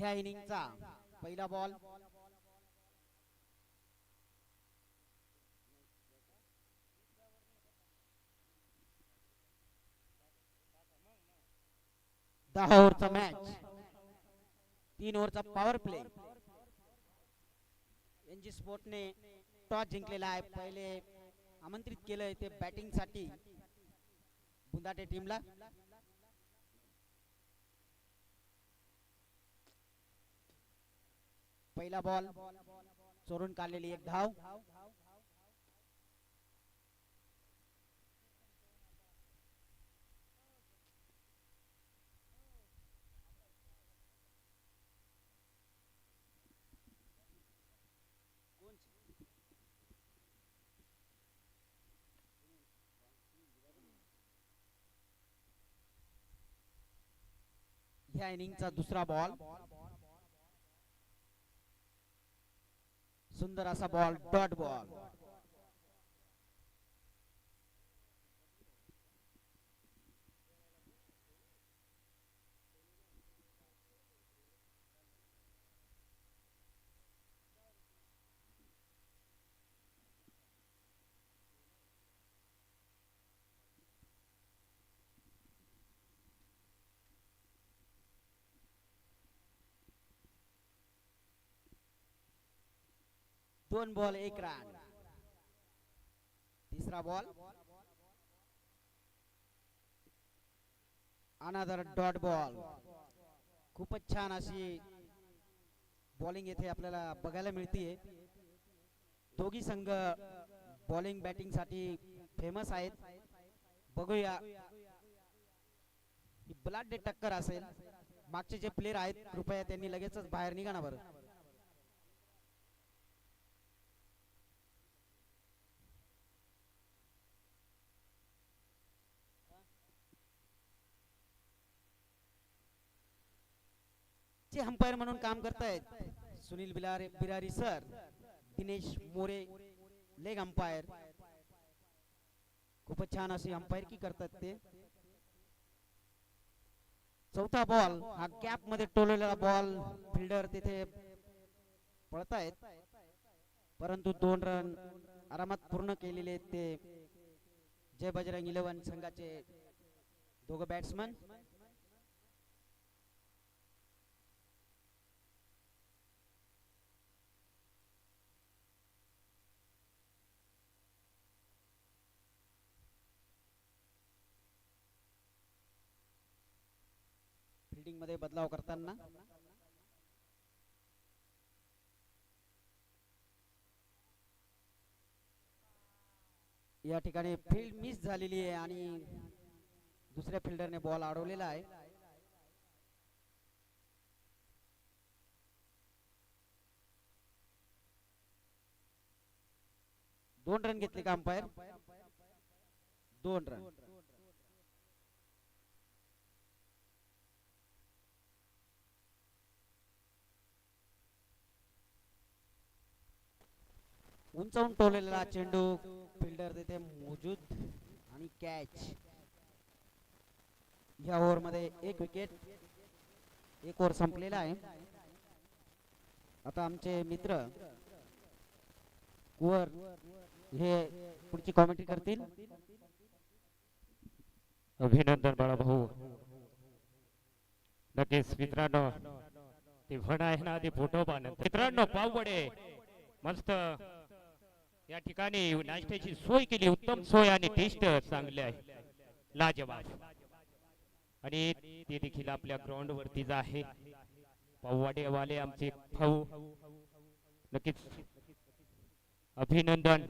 ह्या इनिंगचा पहिला बॉल दहा ओव्हरचा मॅच 3 ओव्हरचा पॉवर प्ले एनजी स्पोर्टने टॉस जिंकलेला आहे पहिले आमंत्रित केलंय ते बॅटिंग साठी बुंदाटे टीमला पहिला बॉल चोरून काढलेली एक धाव 2 इनिंगचा दुसरा बॉल सुंदर असा ball dot ball 2 ball 1 run तिसरा बॉल अनदर डॉट बॉल खूपच छान अशी बॉलिंग येथे आपल्याला बघायला मिळते दोघी संघ बॉलिंग बॅटिंग साठी फेमस आहेत बघूया ही ब्लड टक्कर असेल मागचे जे प्लेयर आहेत कृपया त्यांनी लगेचच बाहेर निघा ना बरं चे अंपायर म्हणून काम करतायत Sunil Birari sir Dinesh More leg umpire खूपच छान अशी अंपायरकी करतात ते चौथा बॉल हा गॅप मध्ये टोललेला बॉल फिल्डर तिथे पळतायत परंतु 2 रन आरामात पूर्ण केलेले ते जय बजरंग 11 संघाचे दोघं बॅट्समन फील्डिंग मध्ये बदलाव करताना या ठिकाणी फील्ड मिस झालेली आहे आणि दुसऱ्या फिल्डरने बॉल अडवलेला आहे दोन रन घेतले का अंपायर 2 रन उंचावून टोललेला चेंडू फिल्डर तिथे मौजूद आणि कॅच या ओव्हर मध्ये 1 विकेट 1 ओव्हर संपलेला आहे आता आमचे मित्र कुवर हे पुढची कॉमेंट्री करतील अभिनंदन बाळाभाऊ नक्कीच मित्रांनो ते भण आहे ना ते फोटो पाहणं मित्रांनो पावबडे मस्त या ठिकाणी नाश्त्याची सोय केली उत्तम सोय आणि टेस्ट चांगले आहे लाजवाब आणि ते देखील आपल्या ग्राउंड वरतीच आहे पाववाडेवाले आमचे भाऊ नक्कीच अभिनंदन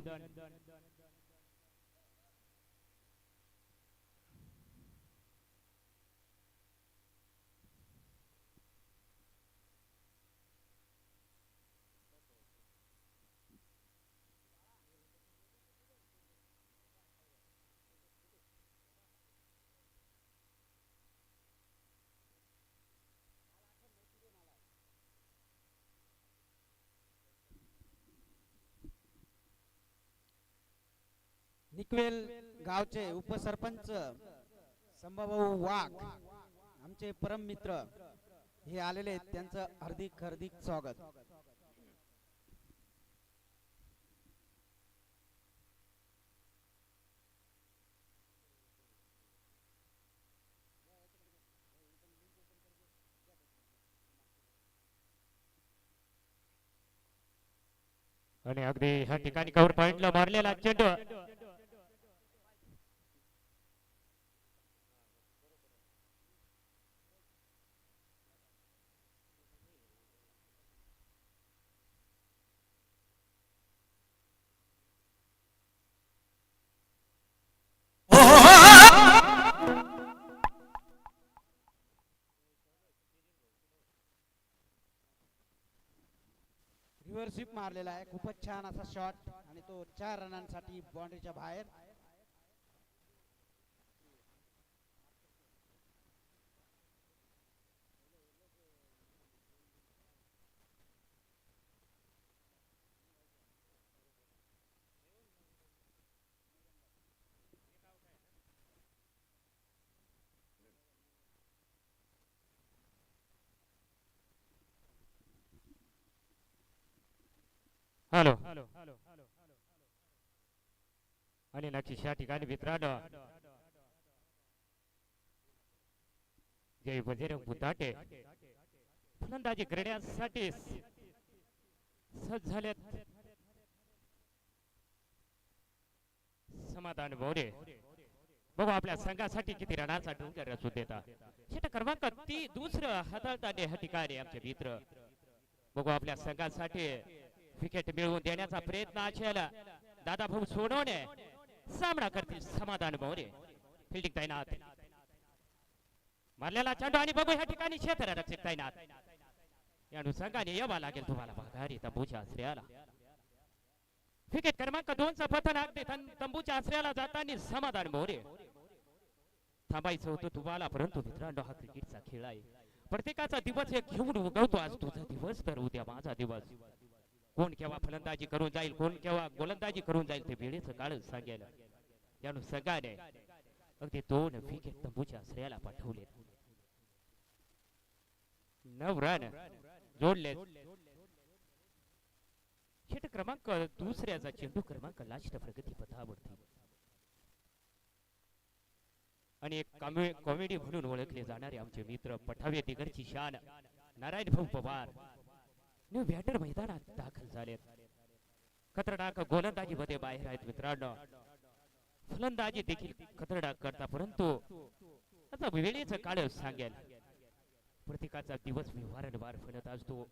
निकवेल गावचे उपसरपंच संभाभाऊ वाघ आमचे परम मित्र हे आलेले आहेत त्यांचं हार्दिक हार्दिक स्वागत. आणि अगदी ह्या ठिकाणी कव्हर पॉइंटला मारलेला चेंडू. रिव्हर्सिप मारलेला आहे, खूपच छान असा शॉट आणि तो 4 रनांसाठी बाउंड्रीच्या बाहेर. हॅलो. आणि नक्कीच या ठिकाणी मित्रांनो जय बजरंग बुताटे फलंदाजी करण्यासाठी सज्ज झालेत. समाधान मोरे बघू आपल्या संघासाठी किती रनाचा डोंगर रचून देतात. षटक क्रमांक दुसरं हाताळताना ह्या ठिकाणी आमचे मित्र बघू आपल्या संघासाठी विकेट मिळवून देण्याचा प्रयत्न असेल. दादा भाऊ सोनवणे सामना करतील समाधान मोरे. फिल्डिंग तैनात मारलेला चेंडू आणि बघू ह्या ठिकाणी क्षेत्ररक्षक तैनात. या अनुषंगाने यावं लागेल तुम्हाला भागारी तंबूच्या आश्रयाला. विकेट क्रमांक 2 चा पतन अगदी तंबूच्या आश्रयाला जाताना समाधान मोरे. थांबायचं होतं तुम्हाला, परंतु मित्रांनो हा क्रिकेटचा खेळ आहे. प्रत्येकाचा दिवस एक घेऊन उगवतो. आज तुझा दिवस तर उद्या माझा दिवस. कोण केव्हा फलंदाजी करून जाईल, कोण केव्हा गोलंदाजी करून जाईल ते वेळेचं काळ सांगेल. या अनुषंगाने अगदी 2 विकेट तंबूच्या आश्रयाला पाठवले. 9 रन जोडले. षटक क्रमांक दुसऱ्याचा चेंडू क्रमांक लास्ट प्रगती पथावरती. आणि एक कॉमेडी म्हणून ओळखले जाणारे आमचे मित्र पठावे दिगरची शान नारायण भाऊ पवार न्यू बॅटर मैदानात दाखल झालेत. खतरनाक गोलंदाजी मध्ये बाहेर आहेत मित्रांनो. फलंदाजी देखील खतरनाक करता, परंतु आता वेळेचं काळ सांगेल. प्रत्येकाचा दिवस मी वारंवार फलत असतो.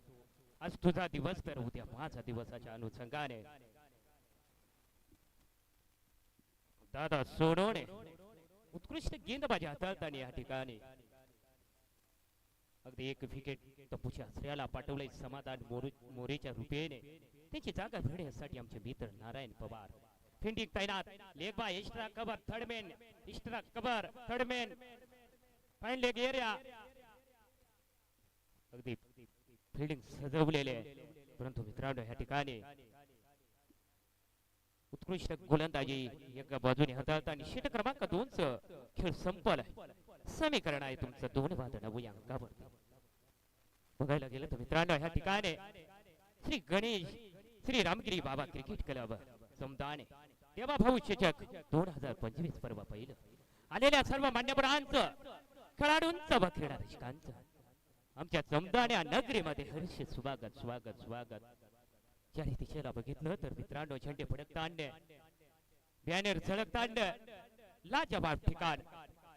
आज तुझा दिवस तर उद्या माझा दिवसाच्या अनुषंगाने दादा सोनवणे उत्कृष्ट गेंदबाजी हाताळताना या ठिकाणी अगदी 1 विकेट तंबूच्या आश्रयाला पाठवले. समाधान मोरेच्या रूपेने त्याची जागा भरण्यासाठी आमचे मित्र नारायण पवार. फिल्डिंग तैनात. Leg bye extra cover third man, extra cover third man, fine leg area. अगदी फिल्डिंग सजवलेले, परंतु मित्रांनो या ठिकाणी उत्कृष्ट गोलंदाजी एका बाजूने हाताळताना षटक क्रमांक 2 च खेळ संपल. समीकरण आहे तुमचं 2 बाद 9 अंकावर. बघायला गेलं तर मित्रांनो ह्या ठिकाणी श्री गणेश श्री रामगिरी बाबा क्रिकेट क्लब समदाने देवा भाऊ चषक 2025 पर्व पहिलं आलेल्या सर्व मान्यवरांचं, खेळाडूंचं व क्रीडा रसिकांचं आमच्या समदान्या नगरीमध्ये हर्ष स्वागत स्वागत स्वागत. चारी दिशेला बघितलं तर मित्रांनो झेंडे फडकताना, बॅनर झळकताना लाजवाब ठिकाण,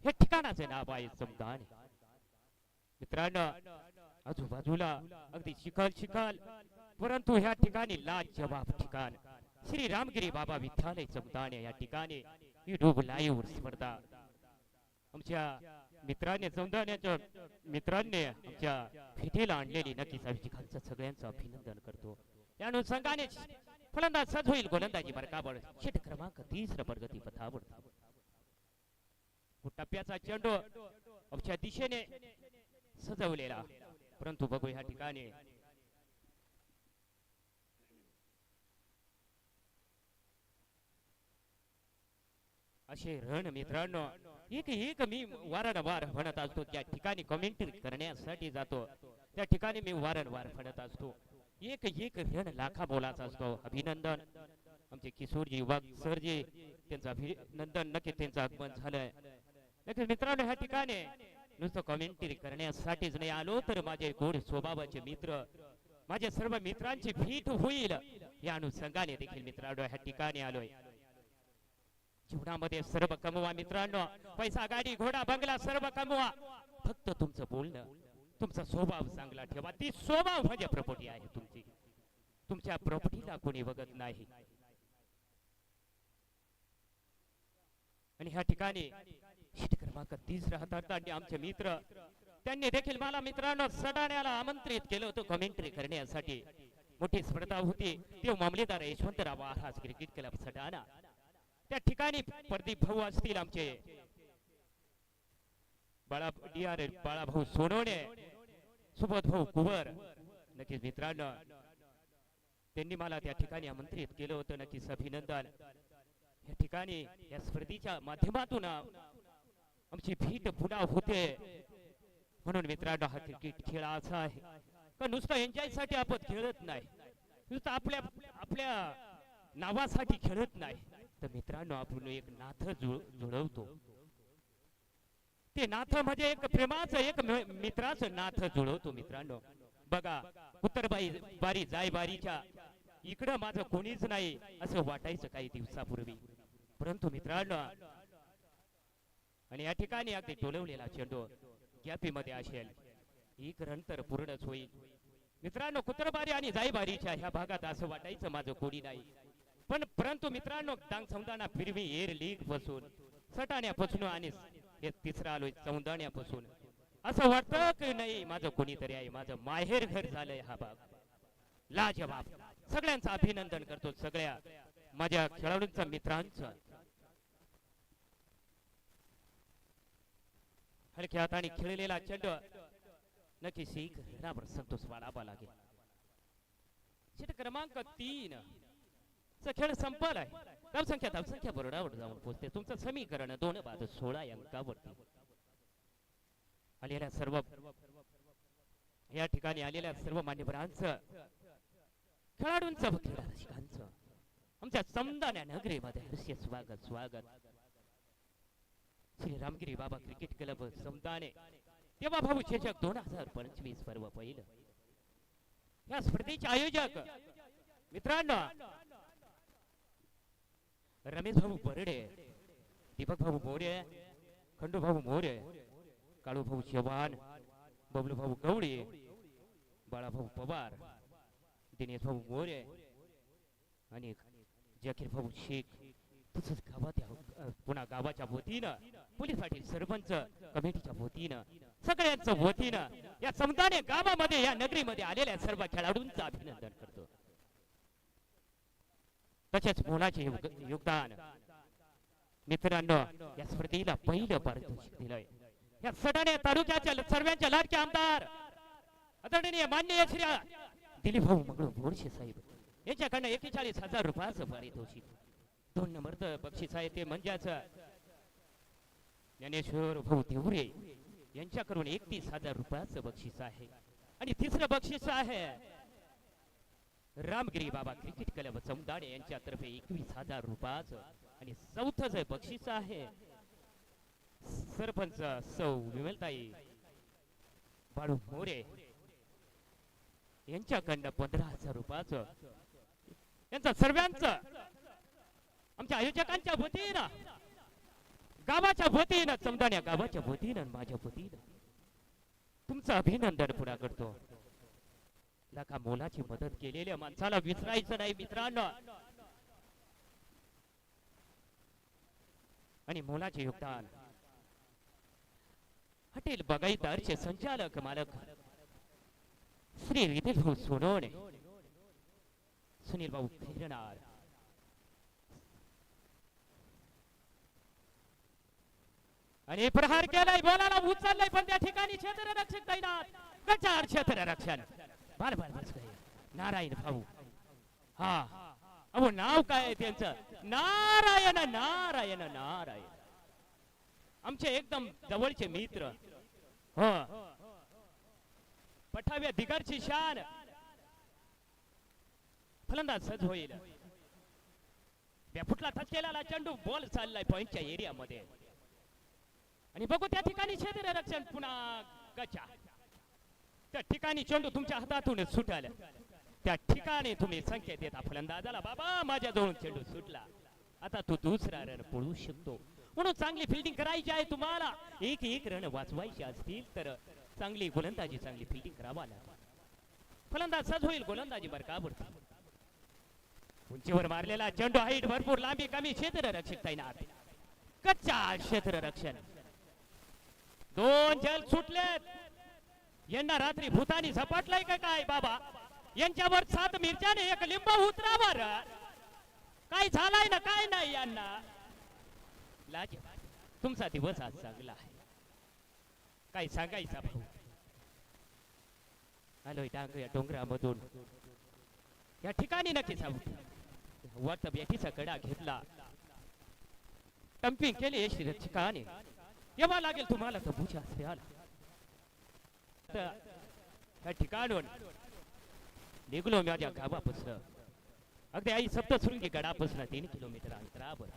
हे ठिकाणाचे नाव आहे समदान. मित्रांनो आजूबाजूला अगदी चिखल, परंतु ह्या ठिकाणी लाजवाब ठिकाण श्री रामगिरी बाबा विद्यालय समदान. या ठिकाणी युट्यूब लाईव्ह स्पर्धा आमच्या मित्रांनी समदान्याच्या मित्रांनी आमच्या भेटीला आणलेली नक्कीच अभिजिकांचं सगळ्यांचं अभिनंदन करतो. या अनुषंगाने फलंदाज सज्ज होईल. गोलंदाजी बरकाबड. षटक क्रमांक 3 प्रगती पथावर. टप्प्याचा चेंडू आमच्या दिशेने सजवलेला, परंतु बघू ह्या ठिकाणी असे रण मित्रांनो एक एक मी वारंवार म्हणत असतो, त्या ठिकाणी कमेंट्री करण्यासाठी जातो, त्या ठिकाणी मी वारंवार म्हणत असतो, एक एक रण लाखा मोलाचा असतो. अभिनंदन आमचे किशोरजी वाघ सरजी, त्यांचं अभिनंदन. नक्की त्यांचं आगमन झालंय. नक्की मित्रांनो ह्या ठिकाणी नुसतं कमेंट्री करण्यासाठीच नाही आलो, तर माझे गोड स्वभावाचे मित्र, माझ्या सर्व मित्रांची भेट होईल या अनुषंगाने देखील मित्रांनो ह्या ठिकाणी आलोय. जीवनामध्ये सर्व कमवा मित्रांनो, पैसा गाडी घोडा बंगला सर्व कमवा, फक्त तुमचं बोलणं, तुमचा स्वभाव चांगला ठेवा. ती स्वभाव म्हणजे प्रॉपर्टी आहे तुमची. तुमच्या प्रॉपर्टीला कोणी बघत नाही. आणि ह्या ठिकाणी शीट क्रमांक 30 राहतात आणि आमचे मित्र, त्यांनी देखील मला मित्रांनो सडाण्याला आमंत्रित केलं होतं कमेंट्री करण्यासाठी. मोठी स्पर्धा होती, ते मामलेदार यशवंतराव महाराज क्रिकेट क्लब सडाणा. त्या ठिकाणी प्रदीप भाऊ असतील, आमचे बाळाभाऊ सोनवणे, सुबोध भाऊ कुवर. नक्कीच मित्रांनो त्यांनी मला त्या ठिकाणी आमंत्रित केलं होतं. नक्कीच अभिनंदन. या ठिकाणी या स्पर्धेच्या माध्यमातून आमची भेट पुन्हा होते. म्हणून मित्रांनो हा क्रिकेट खेळ असा आहे का नुसतं एन्जॉय साठी आपण खेळत नाही, नुसतं आपल्या आपल्या नावासाठी खेळत नाही, तर मित्रांनो आपण एक नातं जुळवतो. ते नातं म्हणजे एक प्रेमाचं, एक मित्राचं नातं जुळवतो. मित्रांनो बघा, बारी जाय बारीच्या इकडं माझं कोणीच नाही असं वाटायचं काही दिवसापूर्वी, परंतु मित्रांनो आणि या ठिकाणी अगदी टोलवलेला चेंडू गॅपी मध्ये असेल, एक रन तर पूर्णच होईल. मित्रांनो कुत्रबारी आणि जाईबारीच्या ह्या भागात असं वाटायचं माझं कोणी नाही, पण परंतु मित्रांनो दांग सौंदाणा फिरवी एअर लीग पासून सटाण्यापासून आणि हे तिसरा आलोय सौंदाण्यापासून असं वाटतं की नाही माझं कोणीतरी आहे, माझं माहेर घर झालंय हा भाग. लाजवाब. सगळ्यांचं अभिनंदन करतो, सगळ्या माझ्या खेळाडूंचं मित्रांचं. हलक्या हाताने खेळलेला चेंडू नक्की शीख रनावर संतोष वाढावा लागेल. शीट क्रमांक 3 चा खेळ संपलाय. धावसंख्या बरोडावर जाऊन पोहोचते. तुमचं समीकरण 2 बाद 16 अंकावरती. आलेल्या सर्व या ठिकाणी आलेल्या सर्व मान्यवरांचं, खेळाडूंचं, क्रीडा रसिकांचं आमच्या समदान्या नगरीमध्ये हर्ष स्वागत. श्री रामगिरी बाबा क्रिकेट क्लब समदाने तेव्हा भाऊ चषक 2025 पर्व पहिलं. या स्पर्धेचे आयोजक मित्रांनो रमेश भाऊ बर्डे, दीपक भाऊ मोरे, खंडू भाऊ मोरे, काळू भाऊ चव्हाण, बबलू भाऊ गवळी, बाळा भाऊ पवार, दिनेश भाऊ मोरे आणि जाकीर भाऊ शेख. तसंच पुन्हा गावाच्या वतीनं, पोलीस पाटील सरपंच कमिटीच्या वतीनं, सगळ्यांचं वतीनं या समदाने गावामध्ये या नगरीमध्ये आलेल्या सर्व खेळाडूंचं अभिनंदन करतो. तसेच मोलाचे योगदान मित्रांनो या स्पर्धेला पहिलं पारितोषिक दिलंय या सडाणे तालुक्याच्या सर्वांच्या लाडके आमदार आदरणीय माननीय श्री दिलीप भाऊ मंगळू बोरशे साहेब यांच्याकडनं 41,000 रुपयाचं पारितोषिक. 2 नंबरचं बक्षीस आहे ते म्हणजेच ज्ञानेश्वर भाऊ देवरे यांच्याकडून 31,000 रुपयाचं बक्षीस आहे. आणि तिसरं बक्षीस आहे रामगिरी बाबा क्रिकेट क्लब समदाणे यांच्यातर्फे 21,000 रुपयाचं. आणि चौथं जे बक्षीस आहे सरपंच सौ विमलताई बाळू मोरे यांच्याकडनं 15,000 रुपयाचं. यांचा सर्वांचं आमच्या आयोजकांच्या वतीनं, गावाच्या वतीनं, समदाण्या गावाच्या वतीनं, माझ्या वतीनं तुमचं अभिनंदन पुन्हा करतो. लाखा मोलाची मदत केलेल्या माणसाला विसरायचं नाही मित्रांनो. आणि मोलाचे योगदान हॉटेल बगाईदारचे संचालक मालक श्री विदील भाऊ सोनवणे, सुनील भाऊ फिरणार, आणि प्रहार केलाय, बोलायला उचललाय, पण त्या ठिकाणी क्षेत्ररक्षक तैनात. गटार क्षेत्ररक्षण नारायण भाऊ. हा अहो नाव काय आहे त्यांचं? नारायण नारायण नारायण. आमचे एकदम जवळचे मित्र. हो, पठाव्या दिगरची शान. फलंदाज सज्ज होईल. फुटला थचकेला चेंडू, बॉल चाललाय पॉइंटच्या एरियामध्ये आणि बघू त्या ठिकाणी क्षेत्ररक्षण पुन्हा गचा. त्या ठिकाणी चेंडू तुमच्या हातातून सुटाल, त्या ठिकाणी तुम्ही संकेत देता फलंदाजाला, बाबा माझ्याजवळून चेंडू सुटला, आता तू दुसरा रन पळू शकतो. म्हणून चांगली फिल्डिंग करायची आहे तुम्हाला. एक एक रन वाचवायचे असतील तर चांगली गोलंदाजी, चांगली फिल्डिंग करावा लागेल. फलंदाज सज्ज होईल. गोलंदाजी बरकाबरती. उंचीवर मारलेला चेंडू, हाईट भरपूर, लांबी कमी, क्षेत्ररक्षक तैनात. कच्चा क्षेत्ररक्षण. दोन जल सुटलेत. यांना रात्री भूतानी झपाटलाय का काय बाबा? यांच्यावर 7 मिरच्याने 1 लिंबू उतरावर. काय झालाय ना काय नाही यांना. लाज, तुमचा दिवस आज चांगला आहे. काय सांगायचा भाऊ. आलोय डांग डोंगरामधून. या ठिकाणी नक्कीच वाटतं बेटीचा कडा घेतला, टम्पिंग केली यश ठिकाणी. येवा लागेल तुम्हाला तर बुचा त्या ठिकाणून निघलो माझ्या गावापासून. अगदी आई सप्तशृंगी गडापासून 3 किलोमीटर अंतरावर.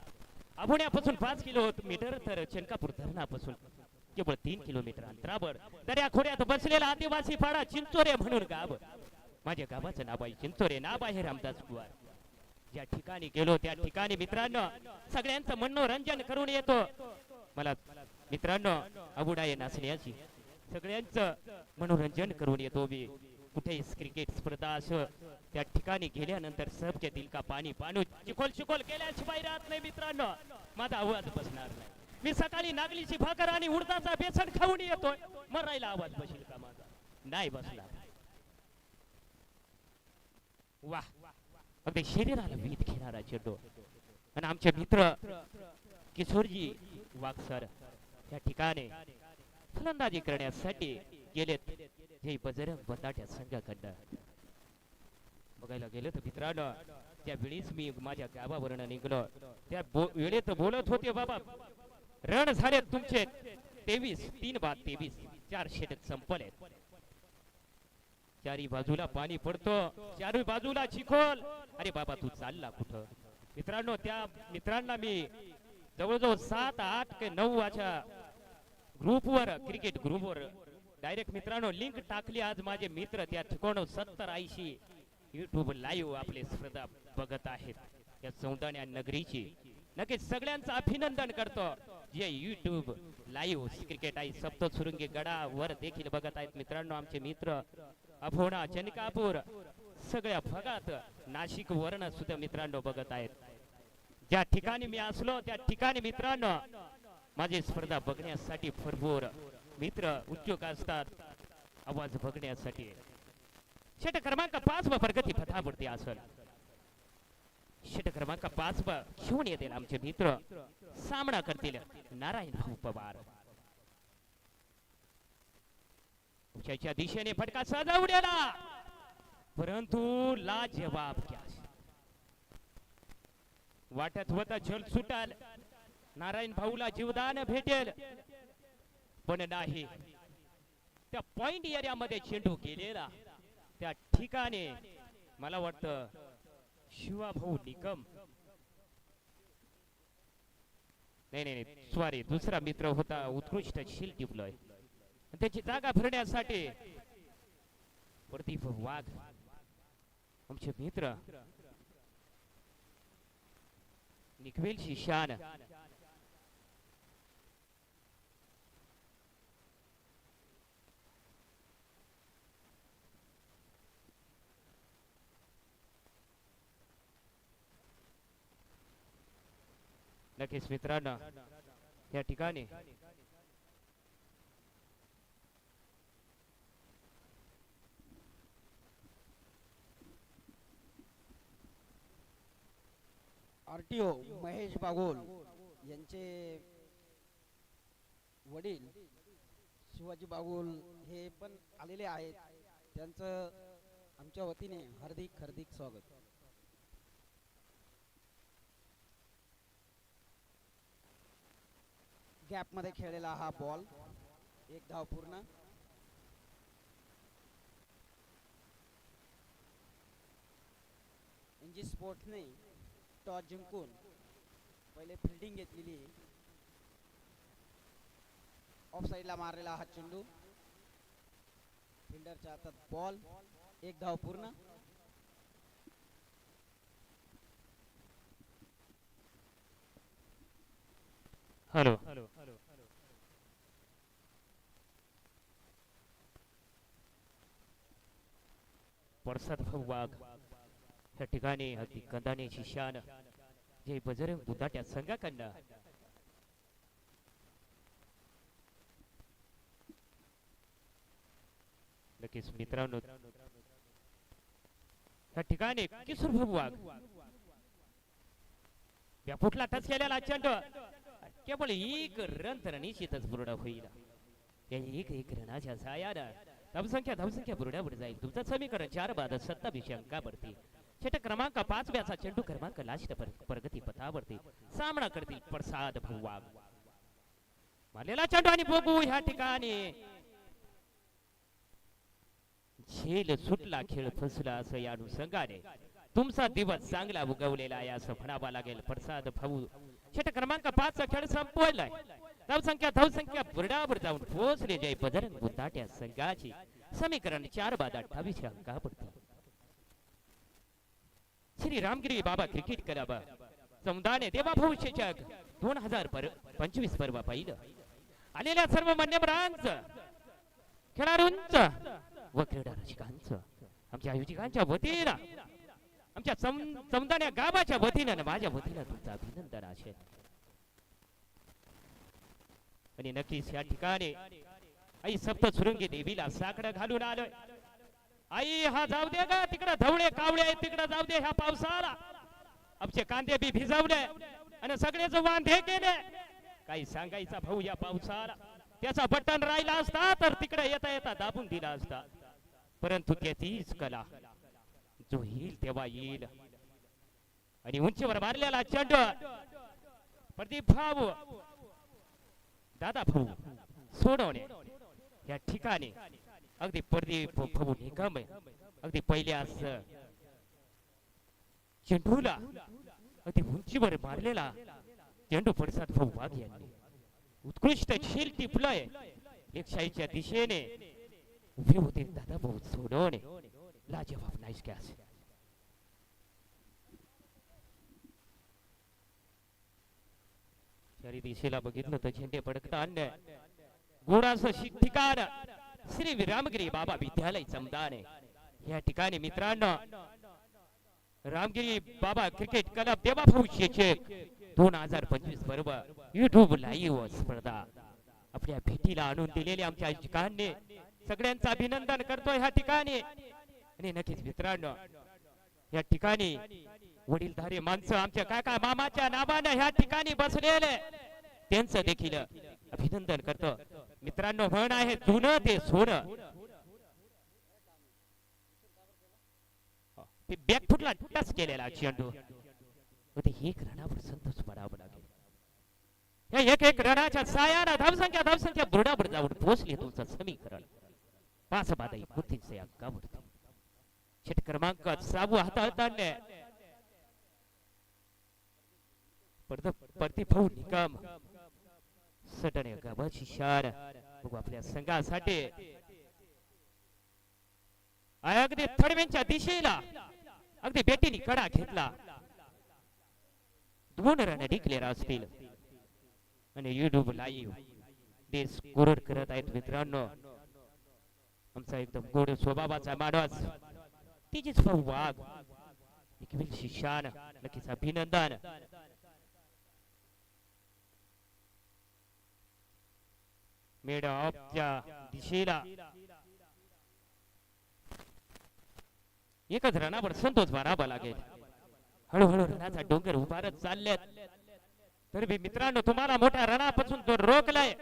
आभोण्यापासून 5 किलोमीटर, तर चनकापूर धरणापासून केवळ 3 किलोमीटर अंतरावर दर्या खोऱ्यात बसलेला आदिवासी पाडा चिंचोरे म्हणून गाव. माझ्या गावाचं नाव आहे चिंचोरे. नाव आहे रामदास कुवार. ज्या ठिकाणी गेलो त्या ठिकाणी मित्रांनो सगळ्यांचं मनोरंजन करून येतो. मला मित्रांनो आवड आहे नाचण्याची. सगळ्यांचं मनोरंजन करून येतो मी. कुठेही क्रिकेट स्पर्धा असो त्या ठिकाणी गेल्यानंतर सबके दिल का पाणी पाणू चिखोल चिखोल केल्याशिवाय राहत नाही मित्रांनो. माझा आवाज बसणार नाही. मी सकाळी नागलीची भाकर आणि उडदाचा बेसन खाऊन येतोय. मरायला आवाज बसेल का माझा? नाही बसणार. वाह, अगदी शरीराला वीत घेणारा चेंडू. आणि आमचे मित्र किशोरजी वागसर त्या ठिकाणी फलंदाजी करण्यासाठी गेलेत. जे बजरंग बंदाट्या संघाकडनं बघायला गेलं तर मित्रांनो त्यावेळीच मी माझ्या गावावरून निघलो. त्या वेळेत बोलत होते, बाबा रन झाले तुमचे 23, 3 बाद 23, 4 षटक संपले. चारी बाजूला पाणी पडतो, चारही बाजूला चिखोल. अरे बाबा तू चालला कुठं? मित्रांनो त्या मित्रांना मी जवळजवळ 7, 8 की 9 अशा ग्रुपवर, क्रिकेट ग्रुपवर डायरेक्ट मित्रांनो लिंक टाकली. आज माझे मित्र त्या ठिकाणी 70-80 युट्यूब लाईव्ह आपले स्पर्धा बघत आहेत या सौंदर्य नगरीची. नक्कीच सगळ्यांचं अभिनंदन करतो जे युट्यूब लाईव्ह क्रिकेट आहे सप्तशृंगी गडावर देखील बघत आहेत. मित्रांनो आमचे मित्र अभोणा, चनकापूर सगळ्या भागात, नाशिक वर्ण सुद्धा मित्रांनो बघत आहेत. ज्या ठिकाणी मी असलो त्या ठिकाणी मित्रांनो माझी स्पर्धा बघण्यासाठी भरपूर मित्र उत्सुक असतात आवाज बघण्यासाठी. षटक क्रमांक 5 व प्रगती पथावरती असेल. षटक क्रमांक 5 व घेऊन येतील आमचे मित्र. सामना करतील नारायण भाऊ पवार. उंचाईच्या दिशेने फटका सहज उडला, परंतु लाजवाब कॅच. वाटत होता झल सुटाल, नारायण भाऊला जीवदान भेटेल, पण नाही. त्या पॉइंट एरियामध्ये चेंडू गेलेला. त्या ठिकाणी मला वाटतं शिवाभाऊ निकम, नाही सॉरी दुसरा मित्र होता, उत्कृष्ट शील टिपलोय. त्याची जागा भरण्यासाठी प्रदीप वाघ आमचे मित्र निकवेलची शान. नक्कीच मित्रांनो या ठिकाणी आरटीओ महेश बागोल यांचे वडील शिवाजी बागोल हे पण आलेले आहेत. त्यांचं आमच्या वतीने हार्दिक स्वागत. कॅप मध्ये खेळलेला हा बॉल, एक धाव पूर्ण. एनजी स्पोर्ट्सने टॉस जिंकून पहिले फिल्डिंग घेतलेली. ऑफ साइडला मारलेला हा चेंडू, फिल्डरच्या हातात बॉल, एक धाव पूर्ण. हॅलो प्रसाद भाऊ वाघ या ठिकाणी अगदी कंदाण्याची शान जे बजरंग बुदाट्या संघाकडनं नक्कीच मित्रांनो या ठिकाणी किशोर भाऊ वाघ या फुटला टच केलेला चेंडू केवळ एक रन तर निश्चितच पूर्ण होईल. या एक रनाच्या साहाय्यानं धावसंख्या बुरड्यावर जाईल. तुमचं समीकरण 4 बाद 27 अंकावरती. षटक क्रमांक 5 व्याचा चेंडू क्रमांक लास्ट प्रगती पथावरती सामना करतील प्रसाद भाऊ वाघ. मारलेला चेंडू आणि बघू ह्या ठिकाणी झेल सुटला, खेळ फसला असं या अनुषंगाने तुमचा दिवस चांगला उगवलेला आहे असं म्हणावं लागेल. प्रसाद भाऊ षटक क्रमांक 5 चा खेळ संपवलाय. धावसंख्या बुरडावर जाऊन पोहोचले जय बजरंग बुदाट्या संघाची. समीकरण 4 बाद 28 अंकावरती. श्री रामगिरी बाबा क्रिकेट क्लब समुदाय देवाभाऊ चषक 2025 पर्व पाहिलं. आलेल्या सर्व मान्यवरांचं, खेळाडूंचं व क्रीडा रसिकांचं आमच्या आयोजकांच्या वतीनं, आमच्या समुदाय गावाच्या वतीनं माझ्या वतीनं तुमचं अभिनंदन असेल. आणि नक्कीच या ठिकाणी आई सप्तशृंगी देवीला साकडं घालून आलोय. आई हा जाऊ दे ग तिकडं, धवळे कावळे तिकडं जाऊ दे ह्या पावसाला. आमचे कांदे बी भिजवले आणि सगळेच वांधे केले. काही सांगायचा भाऊ या पावसाला. त्याचा बटन राहिला असता तर तिकडे येता येता दाबून दिला असता. परंतु त्याचीच कला, जो येईल तेव्हा येईल. आणि उंचीवर मारलेला चेंडू प्रदीप भाऊ, दादा भाऊ सोडवणे या ठिकाणी अगदी प्रदीप भाऊ निकम अगदी पहिल्याच चेंडूला अगदी उंचीवर मारलेला चेंडू प्रसाद भाऊ वाघ यांनी उत्कृष्ट खेळ टिपलाय. एकशाहीच्या दिशेने उभे होते दादा भाऊ सोडवणे. लाजवाब नाईस कॅच. चारी दिशेला बघितलं तर झेंडे पडकता अन्य गोडाचं ठिकाण श्री रामगिरी बाबा विद्यालय समुदाय या ठिकाणी मित्रांनो रामगिरी बाबा क्रिकेट क्लब देवाभाऊ चषक 2025 पर्व युट्यूब लाईव्ह स्पर्धा आपल्या भेटीला आणून दिलेले आमच्या आयोजकांनी सगळ्यांचं अभिनंदन करतो ह्या ठिकाणी. आणि नक्कीच मित्रांनो या ठिकाणी वडीलधारी माणसं आमच्या काका मामाच्या नावाने ह्या ठिकाणी बसलेले त्यांचं देखील अभिनंदन करतो. मित्रांनो म्हण आहे जुनं ते सोनं. बॅकफुटला टच केलेला चेंडू एक रनावर संतोष मानावं लागेल. या एक रनाच्या सायाला धावसंख्या बुरडावर जाऊन पोहोचली. तुमचं समीकरण 5 बाद 29 अंकावरती. षटक क्रमांक 6 हाताळताना प्रदीप भाऊ निकम सटणे गावाची शान बघू आपल्या संघासाठी अगदी थडवेंच्या दिशेला अगदी बेटीने कडा घेतला. 2 रन डिक्लेअर असतील आणि युट्यूब लाईव्ह ते स्कोर करत आहेत मित्रांनो. आमचा एकदम गोड स्वभावाचा माणूस तिचीच भाऊ वाघ एकवील शान. नक्कीच अभिनंदन. मिड ऑफच्या दिशेला एकच रनावर संतोष मारावा लागेल. हळूहळू रनाचा डोंगर उभारत चालल्यात तर बी मित्रांनो तुम्हाला मोठ्या रनापासून तो रोखलाय.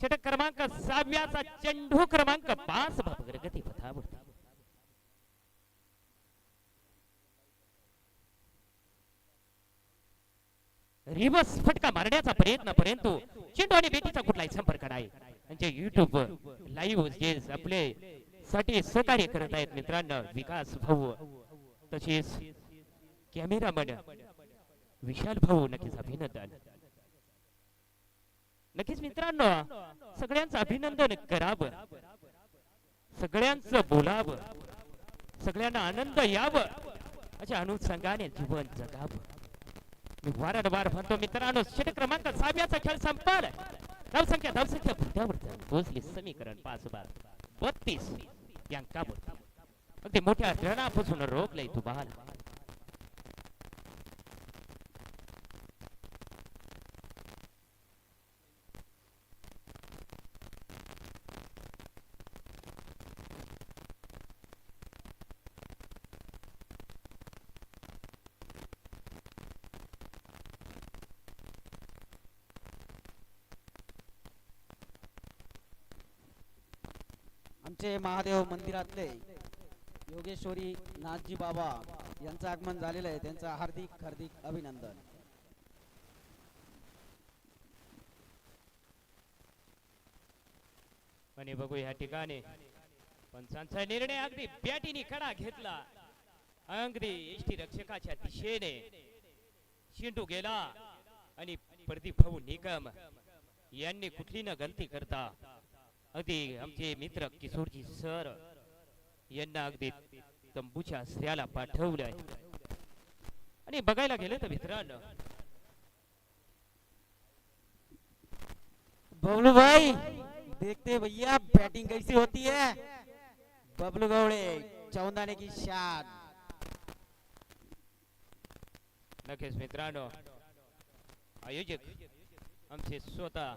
षटक क्रमांक 6 चेंडू क्रमांक 5 प्रगती पथावरती. रिवर्स फटका मारण्याचा प्रयत्न, परंतु चेंडू आणि बेटीचा कुठलाही संपर्क नाही. म्हणजे युट्यूब लाईव्ह जे आपले साठी सहकार्य करत आहेत मित्रांनो, विकास भाऊ तसेच कॅमेरामन विशाल भाऊ, नक्कीच अभिनंदन. नक्कीच मित्रांनो, सगळ्यांचं अभिनंदन करावं, सगळ्यांचं बोलावं, सगळ्यांना आनंद यावं अशा अनुषंगाने जीवन जगावं. मी वारंवार म्हणतो मित्रांनो, षटक क्रमांक 6 खेळ संपला. धावसंख्या पुढ्यावर पोहोचली समीकरण 5/32 या अंकावर. अगदी मोठ्या रणापासून रोखलंय तू बहाल. आमचे महादेव मंदिरातले योगेश्वरी नाथजी बाबा यांचं आगमन झालेलं आहे. त्यांचं हार्दिक हार्दिक अभिनंदन. आणि बघू या ठिकाणी पंचांचा निर्णय अगदी बॅटीने कडा घेतला. अगदी एष्टी रक्षकाच्या दिशेने चेंडू गेला आणि प्रदीप भाऊ निकम यांनी कुठली न गलती करता अगदी आमचे मित्र किशोरजी सर यांना अगदी तंबूच्या आश्रयाला पाठवलंय. आणि बघायला गेलं तर मित्रांनो, बबलू भाई देखते भैया बैटिंग कैसी होती है. बबलू गौड़े चौंदाने की शॉट. नक्कीच मित्रांनो, आयोजक आमचे स्वतः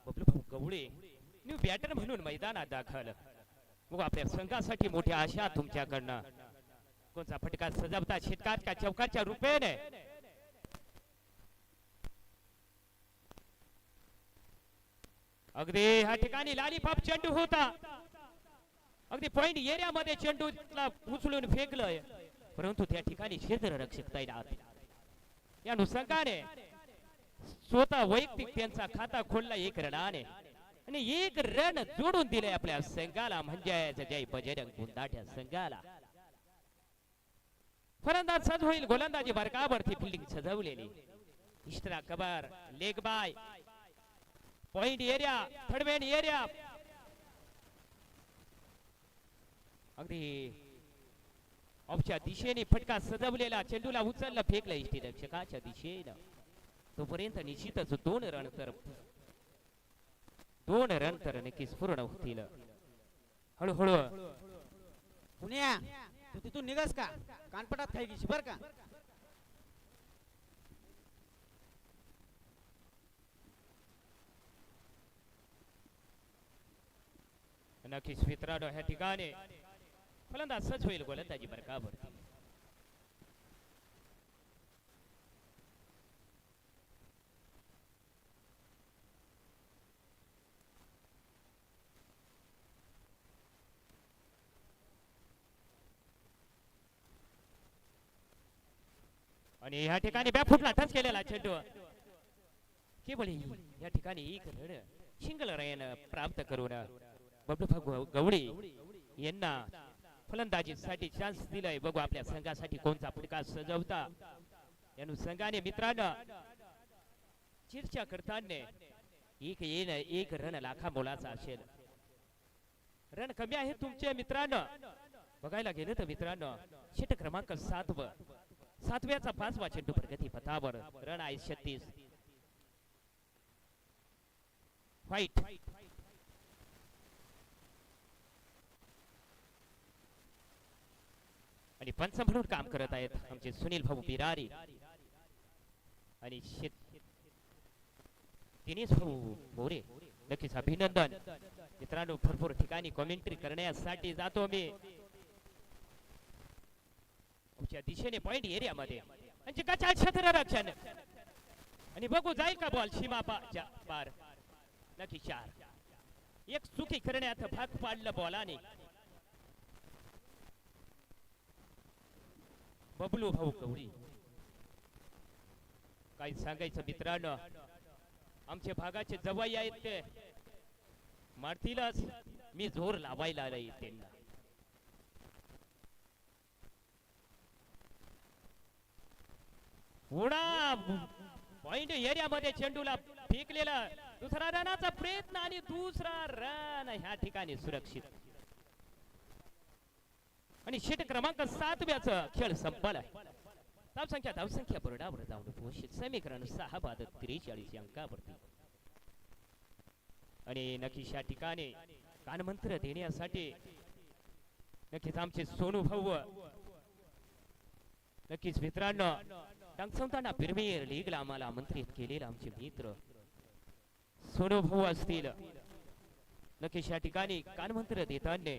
बबलू भाऊ गवळे न्यू बॅटर म्हणून मैदानात दाखल. मग आपल्या संघासाठी मोठ्या आशा तुमच्याकडनं. कोणता फटका सजवता षटकार का चौकारच्या रूपेने. अगदी ह्या ठिकाणी लालीपाप चेंडू होता. अगदी पॉइंट एरियामध्ये चेंडूला उचलून फेकलंय, परंतु त्या ठिकाणी क्षेत्ररक्षक तैनात. या अनुषंगाने स्वतः वैयक्तिक त्यांचा खाता खोलला 1 रनाने आणि 1 रन जोडून दिले आपल्या संघाला, म्हणजे जय बजरंग गुंदाठ्या संघाला. फलंदाज सज होईल, गोलंदाजी बरकावरती फिल्डिंग सजवलेली. Extra cover, leg bye, point area, third man area. अगदी ऑफच्या दिशेने फटका सजवलेला चेंडूला उचलला फेकला इष्टी रक्षकाच्या दिशेने. तोपर्यंत निश्चितच 2 रन तर नक्कीच पूर्ण होतील. हळूहळू पुण्या तू तिथून निघास का, कानपटात खाई घेशी बर का. नक्कीच मित्रांनो, ह्या ठिकाणी फलंदाज सच होईल, गोलंदाजी बरकावरती. आणि ह्या ठिकाणी बॅफुटला टच केलेला चेंडू केवळ या ठिकाणी 1 रन सिंगल रन प्राप्त करून बबलू भाऊ गवळे यांना फलंदाजीसाठी चान्स दिलाय. बघू आपल्या संघासाठी कोणता फटका सजवता. या अनुषंगाने मित्रांनो, चर्चा करताना 1 रन लाखा मोलाचा असेल. रन कमी आहे तुमचे मित्रांनो. बघायला गेलं तर मित्रांनो, षटक क्रमांक 7व्याचा 5वा चेंडू प्रगती पथावर. रन आहे 36. फाईट आणि पंच म्हणून काम करत आहेत आमचे सुनील भाऊ बिरारी आणि दिनेश भाऊ मोरे. नक्कीच अभिनंदन मित्रांनो. भरपूर ठिकाणी कॉमेंट्री करण्यासाठी जातो मी. आमच्या दिशेने पॉइंट एरियामध्ये क्षेत्ररक्षण आणि बघू जाईल का बॉल सीमा पार. नक्की 4. एक चुकी करण्यात भाग पाडलं बॉलाने. बबलू भाऊ गवळी काय सांगायचं मित्रांनो, आमच्या भागाचे जवाई आहेत ते मारतीलच. मी जोर लावायला आलोय त्यांना. पुढा पॉइंट एरियामध्ये चेंडूला फेकलेला दुसरा रनाचा प्रयत्न आणि दुसरा रन ह्या ठिकाणी सुरक्षित. आणि षटक क्रमांक 7 खेळ संपला. धावसंख्या बोर्डावर जाऊन पोहोचली. समीकरण 6 बाद 43 अंकावरती. आणि नक्कीच या ठिकाणी कानमंत्र देण्यासाठी नक्कीच आमचे सोनू भाऊ, नक्कीच मित्रांनो टंकसंताना प्रीमियर लीगला आम्हाला आमंत्रित केलेले आमचे मित्र सोनू भाऊ असतील. नक्कीच या ठिकाणी कानमंत्र देताना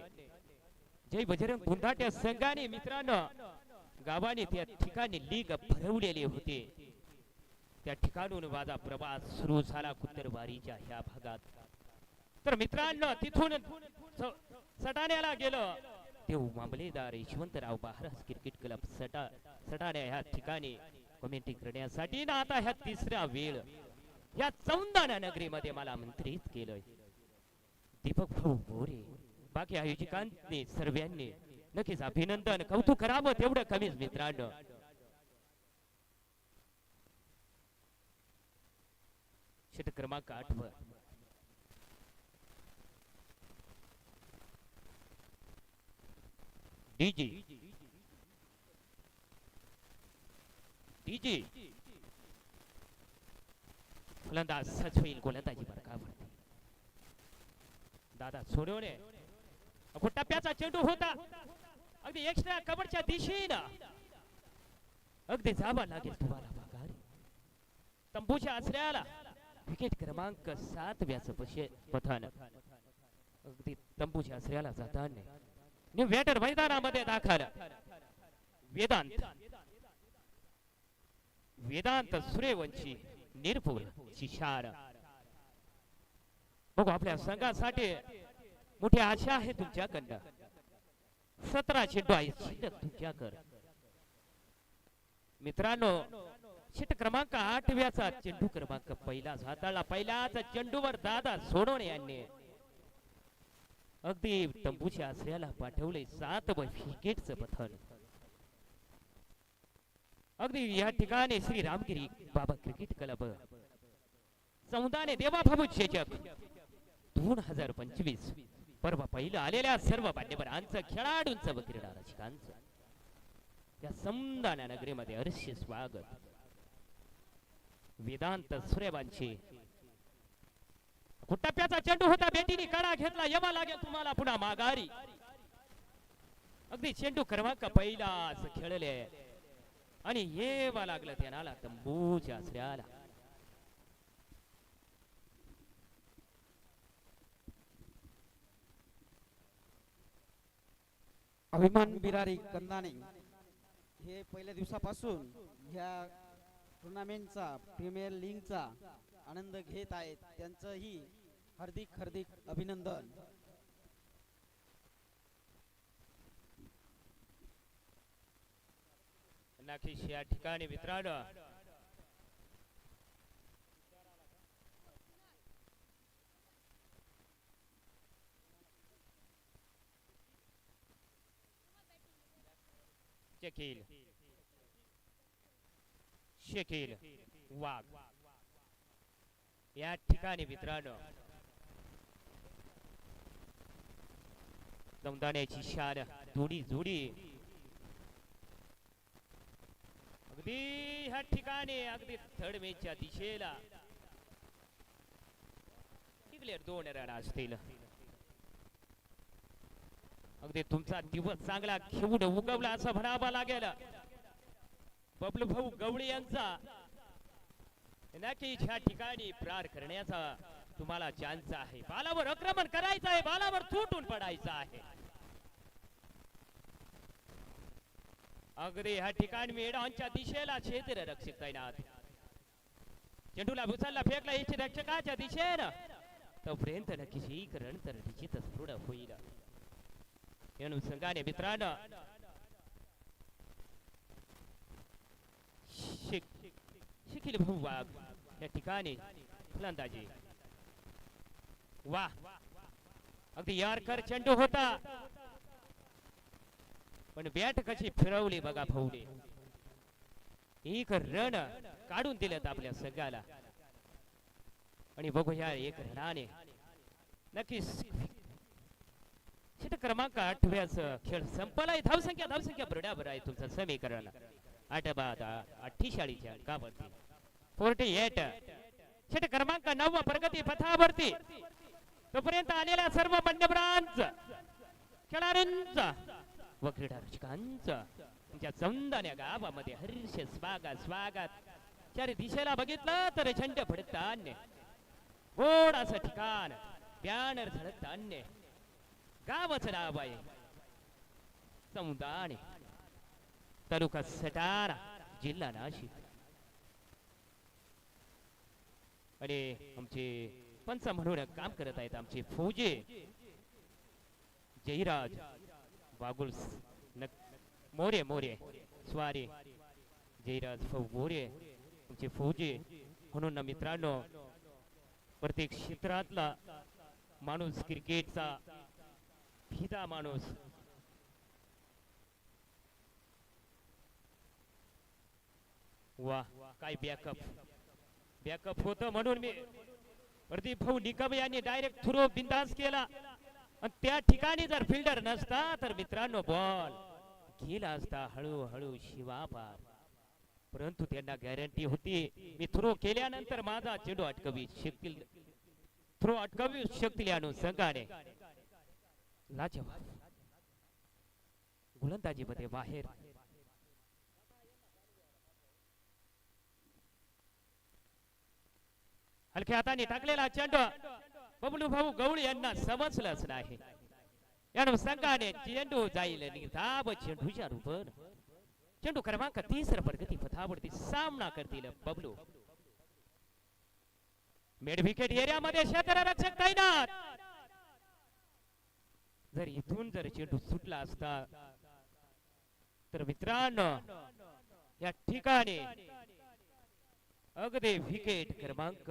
जय बजरंग बुंदाट्या संघाने मित्रांनो गावाने त्या ठिकाणी लीग भरवलेले होते. त्या ठिकाणून माझा प्रवास सुरू झाला कुत्तरवारीच्या ह्या भागात. तर मित्रांनो तिथून सटाण्याला गेलो. ते मामलेदार यशवंतराव महाराज क्रिकेट क्लब सटाण्या ह्या ठिकाणी कमेंट्री करण्यासाठी ना आता ह्या तिसरा वेळ या चौंदाना नगरीमध्ये मला आमंत्रित केलंय. दीपक भाऊ मोरे बाकी आयोजकांनी सर्वांनी नक्कीच अभिनंदन कौतुक करावं तेवढं कमीच मित्रांनो. षटक क्रमांक 8 वर डीजी फलंदाज सच होईल गोलंदाजी बरकावरती. दादा सोडवणे टप्प्याचा चेंडू होता अगदी एक्स्ट्रा कव्हरच्या दिशेनं. अगदी जावा लागेल तुम्हाला माघारी. तंबूच्या आसऱ्याला विकेट क्रमांक 7 पथान अगदी तंबूच्या आसऱ्याला जाताना न्यू वेटर मैदानामध्ये दाखल वेदांत सूर्यवंशी निरपूर शिशार. बघू आपल्या संघासाठी मोठी आशा आहे तुमच्याकडनं. 17 चेंडू आहे शिल्लक तुमच्याकडे मित्रांनो. षटक क्रमांक 8 चेंडू क्रमांक पहिलाच हाताळला. पहिल्याच चेंडूवर दादा सोडवणे यांनी अगदी तंबूच्या आसऱ्याला पाठवले 7 विकेटचं पथन. अगदी या ठिकाणी श्री रामगिरी बाबा क्रिकेट क्लब सौदाने देवाभाऊ चेचक 2025 परवा पहिलं आलेल्या सर्व मान्यवरांचं खेळाडूंचं व क्रीडा रसिकांचं या समदाना नगरीमध्ये हर्ष स्वागत. वेदांत सूर्यवंशी टप्प्याचा चेंडू होता. बेटीने कडा घेतला. यमा लागेल तुम्हाला पुन्हा माघारी. अगदी चेंडू क्रमांक पहिलाच खेळले आणि येवा लागलं त्याला तंबूच्या आसऱ्याला. अभिमान बिरारी कंदाने हे पहिल्या दिवसापासून ह्या टुर्नामेंटचा प्रीमियर लीगचा आनंद घेत आहेत. त्यांचंही हार्दिक अभिनंदन. नक्कीच या ठिकाणी मित्रांनो शकील वाघ या ठिकाणी मित्रांनो दमदाण्याची शान जोडी अगदी ह्या ठिकाणी अगदी थर्ड मॅचच्या दिशेला डिक्लेअर 2 रन असतील. अगदी तुमचा दिवस चांगला खेळून उगवला असं म्हणावं लागेल. बबलू भाऊ गवळी यांचा नक्कीच ह्या ठिकाणी प्रार करण्याचा तुम्हाला चान्स आहे. बालावर आक्रमण करायचं आहे. बालावर तुटून पडायचं आहे. अगदी ह्या ठिकाणी मेडांच्या दिशेला क्षेत्र रक्षक तैनात. चेंडूला भुसाला फेकला इच्छित रक्षकाच्या दिशेनं तोपर्यंत नक्कीच एक रन तर निश्चितच पुढं होईल. या संघाने मित्रांनो शिखिल भाऊ वाघ या ठिकाणी फलंदाजी. वा अगदी यारकर चेंडू होता पण बॅट कशी फिरवली बघा भाऊने. एक रन काढून दिलेत आपल्या सगळ्याला. आणि बघूया एक रनाने नक्कीच षटक क्रमांक 8व्याचा खेळ संपलाय. धावसंख्या बरोबर आहे तुमचं समीकरण 8 बाद 48च्या अंकावरती 48. षटक क्रमांक 9 प्रगती पथावरती. तोपर्यंत आलेल्या सर्व मान्यवरांचा खेळाडूंचा व क्रीडा रसिकांचा तुमच्या चौंदाण्या गावामध्ये हर्ष स्वागत. चारी दिशेला बघितलं तर झेंडे फडकताना गोड असं ठिकाण बॅनर झळकताना गावाचं नाव आहे चौंदाणे तालुका सटाणा जिल्हा नाशिक. आणि आमचे पंच म्हणून काम करत आहेत आमचे फौजे जयराज बागुल मोरे स्वारी जयराज मोरे आमचे फौजे म्हणून मित्रांनो प्रत्येक क्षेत्रातला माणूस क्रिकेटचा फिदा माणूस वा काय बॅकअप होतं म्हणून मी प्रदीप भाऊ निकम यांनी डायरेक्ट थ्रो बिंदास केला आणि त्या ठिकाणी जर फिल्डर नसता तर मित्रांनो बॉल गेला असता हळूहळू शिवापार. परंतु त्यांना गॅरंटी होती मी थ्रो केल्यानंतर माझा चेंडू अटकवी शकतील अनुषंगाने लाजवाब गोलंदाजीमध्ये बाहेर. हलक्या हाताने टाकलेला चेंडू बबलू भाऊ गवळी यांना समजलंच नाही. या अनुषंगाने चेंडू जाईल निघाब चेंडूच्या रूपान. चेंडू क्रमांक 30 प्रगती पथावरती सामना करतील बबलू. मिड विकेट एरियामध्ये क्षेत्ररक्षक तैनात. जर इथून जर चेंडू सुटला असता तर मित्रांनो या ठिकाणी अगदी विकेट क्रमांक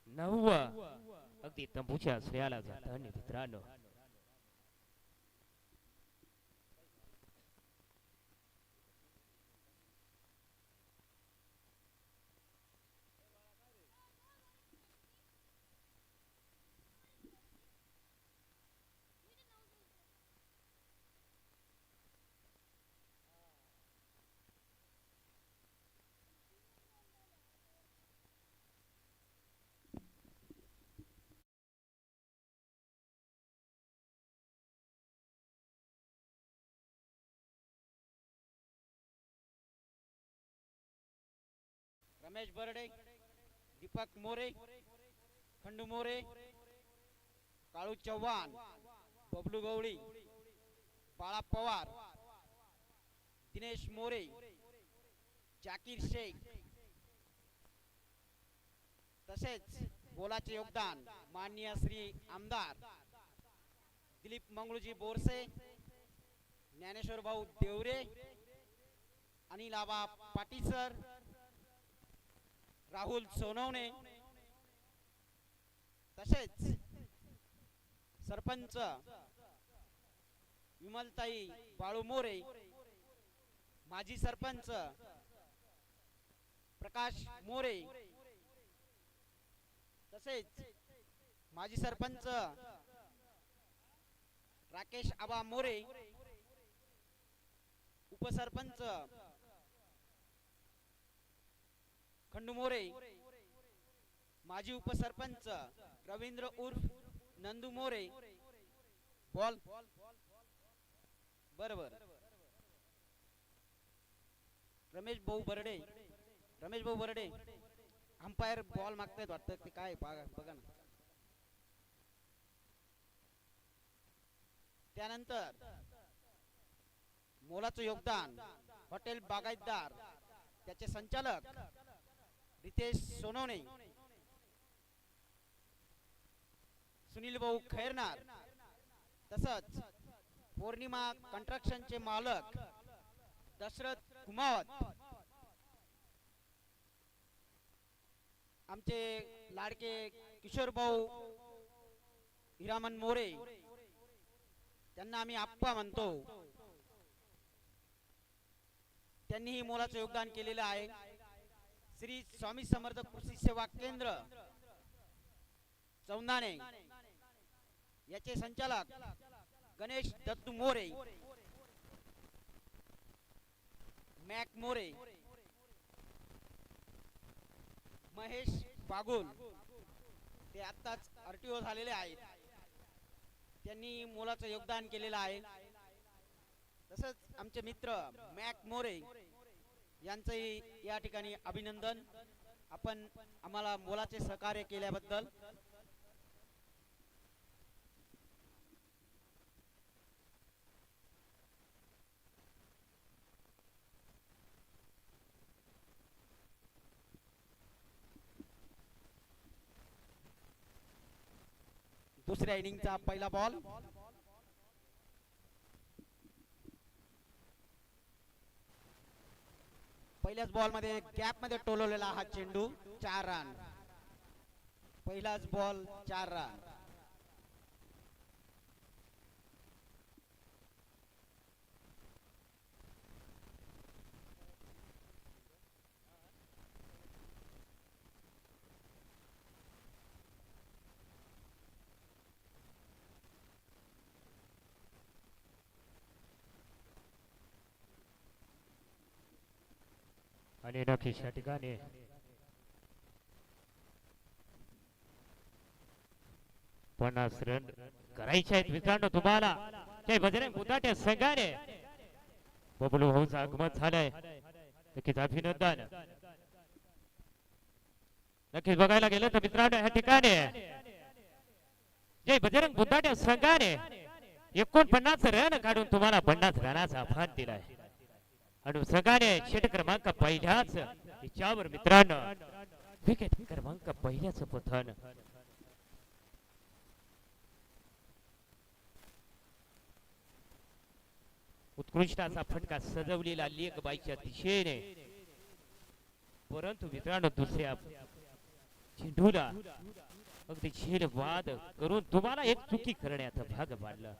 9 अगदी तंबूच्या श्रेयाला जाताना मित्रांनो रमेश बर्डे, दीपक मोरे, खंडू मोरे, काळू चव्हाण, बबलू गवळी, बाळा पवार, दिनेश मोरे, जाकीर शेख, तसेच गोलाचे योगदान माननीय श्री आमदार दिलीप मंगळूजी बोरसे, ज्ञानेश्वर भाऊ देवरे, अनिल आबा पाटील सर, राहुल सोनवणे, तसेच सरपंच विमलताई बाळू मोरे, माजी सरपंच प्रकाश मोरे, तसेच माजी सरपंच राकेश आबा मोरे, उपसरपंच खंडू मोरे, माजी उपसरपंच रवींद्र उर्फ नंदू मोरे. बॉल बरोबर रमेश भाऊ बर्डे अंपायर बॉल मागतायत वाटतं ते काय बघा ना. त्यानंतर मोलाचं योगदान हॉटेल बागायतदार त्याचे संचालक रितेश सोनवणे, सुनील भाऊ खैरनार, तसंच पौर्णिमा कंस्ट्रक्शनचे मालक दशरथ कुमावत आमचे लाडके किशोर भाऊ हिरामन मोरे त्यांना आम्ही आप्पा म्हणतो. त्यांनीही मोलाचं योगदान केलेलं आहे. श्री स्वामी समर्थ कृषी सेवा केंद्र चौंदाणे याचे संचालक गणेश दत्तू मोरे, मॅक मोरे, महेश बागुल ते आत्ताच आरटीओ झालेले आहेत. त्यांनी मोलाचं योगदान केलेलं आहे. तसंच आमचे मित्र मॅक मोरे यांचंही या ठिकाणी अभिनंदन. आपण आम्हाला मोलाचे सहकार्य केल्याबद्दल. दुसऱ्या इनिंगचा पहिला बॉल. पहिल्याच बॉल मध्ये गॅप मध्ये टोलवलेला हा चेंडू 4 रन. पहिलाच बॉल 4 रन. आणि नक्कीच या ठिकाणी पन्नास रन करायचे आहेत मित्रांनो तुम्हाला. जय बजरंग बुदाटे संघाने बबलू भाऊचं आगमन झालंय. नक्कीच अभिनंदन. नक्कीच बघायला गेलं तर मित्रांनो या ठिकाणी जय बजरंग बुदाटे संघाने 49 रन काढून तुम्हाला 50 रनाचा आव्हान दिलाय. आणि संघाने षट क्रमांक पहिल्याच याच्यावर मित्रांनो विकेट क्रमांक पहिल्याच पतन. उत्कृष्ट असा फटका सजवलेला लेग बाईच्या दिशेने. परंतु मित्रांनो दुसऱ्या चेंडूला अगदी छेडवाद करून तुम्हाला एक चुकी करण्याचा भाग पाडला.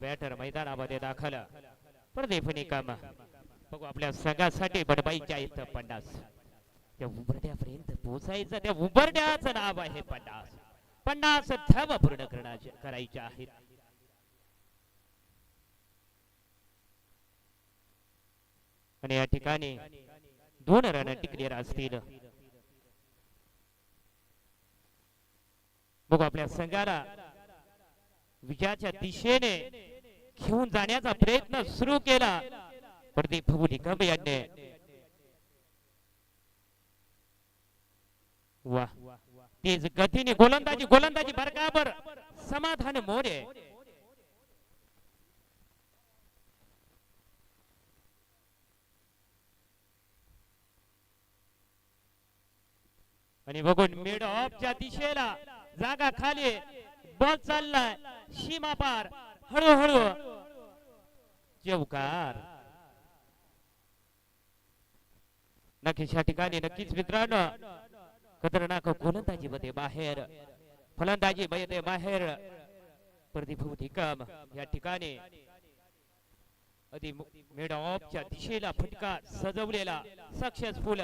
बॅटर मैदानामध्ये दाखल. प्रदीपनी काम बघू आपल्या संघासाठी बनवायच्या आहेत 50. त्या उंबरड्यापर्यंत पोहोचायचं. त्या उंबरड्याचं नाव आहे 50. 50 धावा पूर्ण करायच्या आहेत. आणि या ठिकाणी 2 रन टिकलेले असतील. बघू आपल्या संघाला विजयाच्या दिशेने घेऊन जाण्याचा प्रयत्न सुरू केला. प्रदीप निकम यांनी वाह तेज गतीने गोलंदाजी बरकाबर. समाधान मोरे आणि बघून मिड ऑफच्या दिशेला जागा खाली बॉल चाललाय सीमा पार हळूहळू चौकार नक्कीच या ठिकाणी नक्कीच मित्रांनो खतरनाक गोलंदाजी मध्ये बाहेर फलंदाजी मध्ये बाहेर प्रदीप निकम या ठिकाणी मिड ऑफच्या दिशेला फटका सजवलेला सक्सेसफुल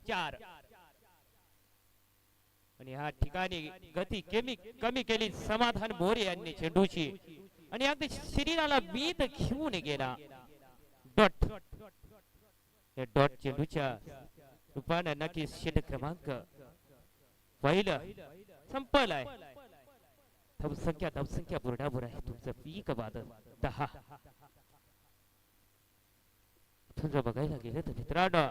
4 आणि या ठिकाणी गती कमी केली समाधान मोरे यांनी चेंडूची आणि अगदी शरीराला बीत घेऊन गेला डॉट या डॉट चेंडूच्या रूपाने नक्कीच षटक क्रमांक पहिलं संपलाय धावसंख्या बुरडाबुर आहे तुमचं पीक बाद 10 जर बघायला गेलं तर मित्रांनो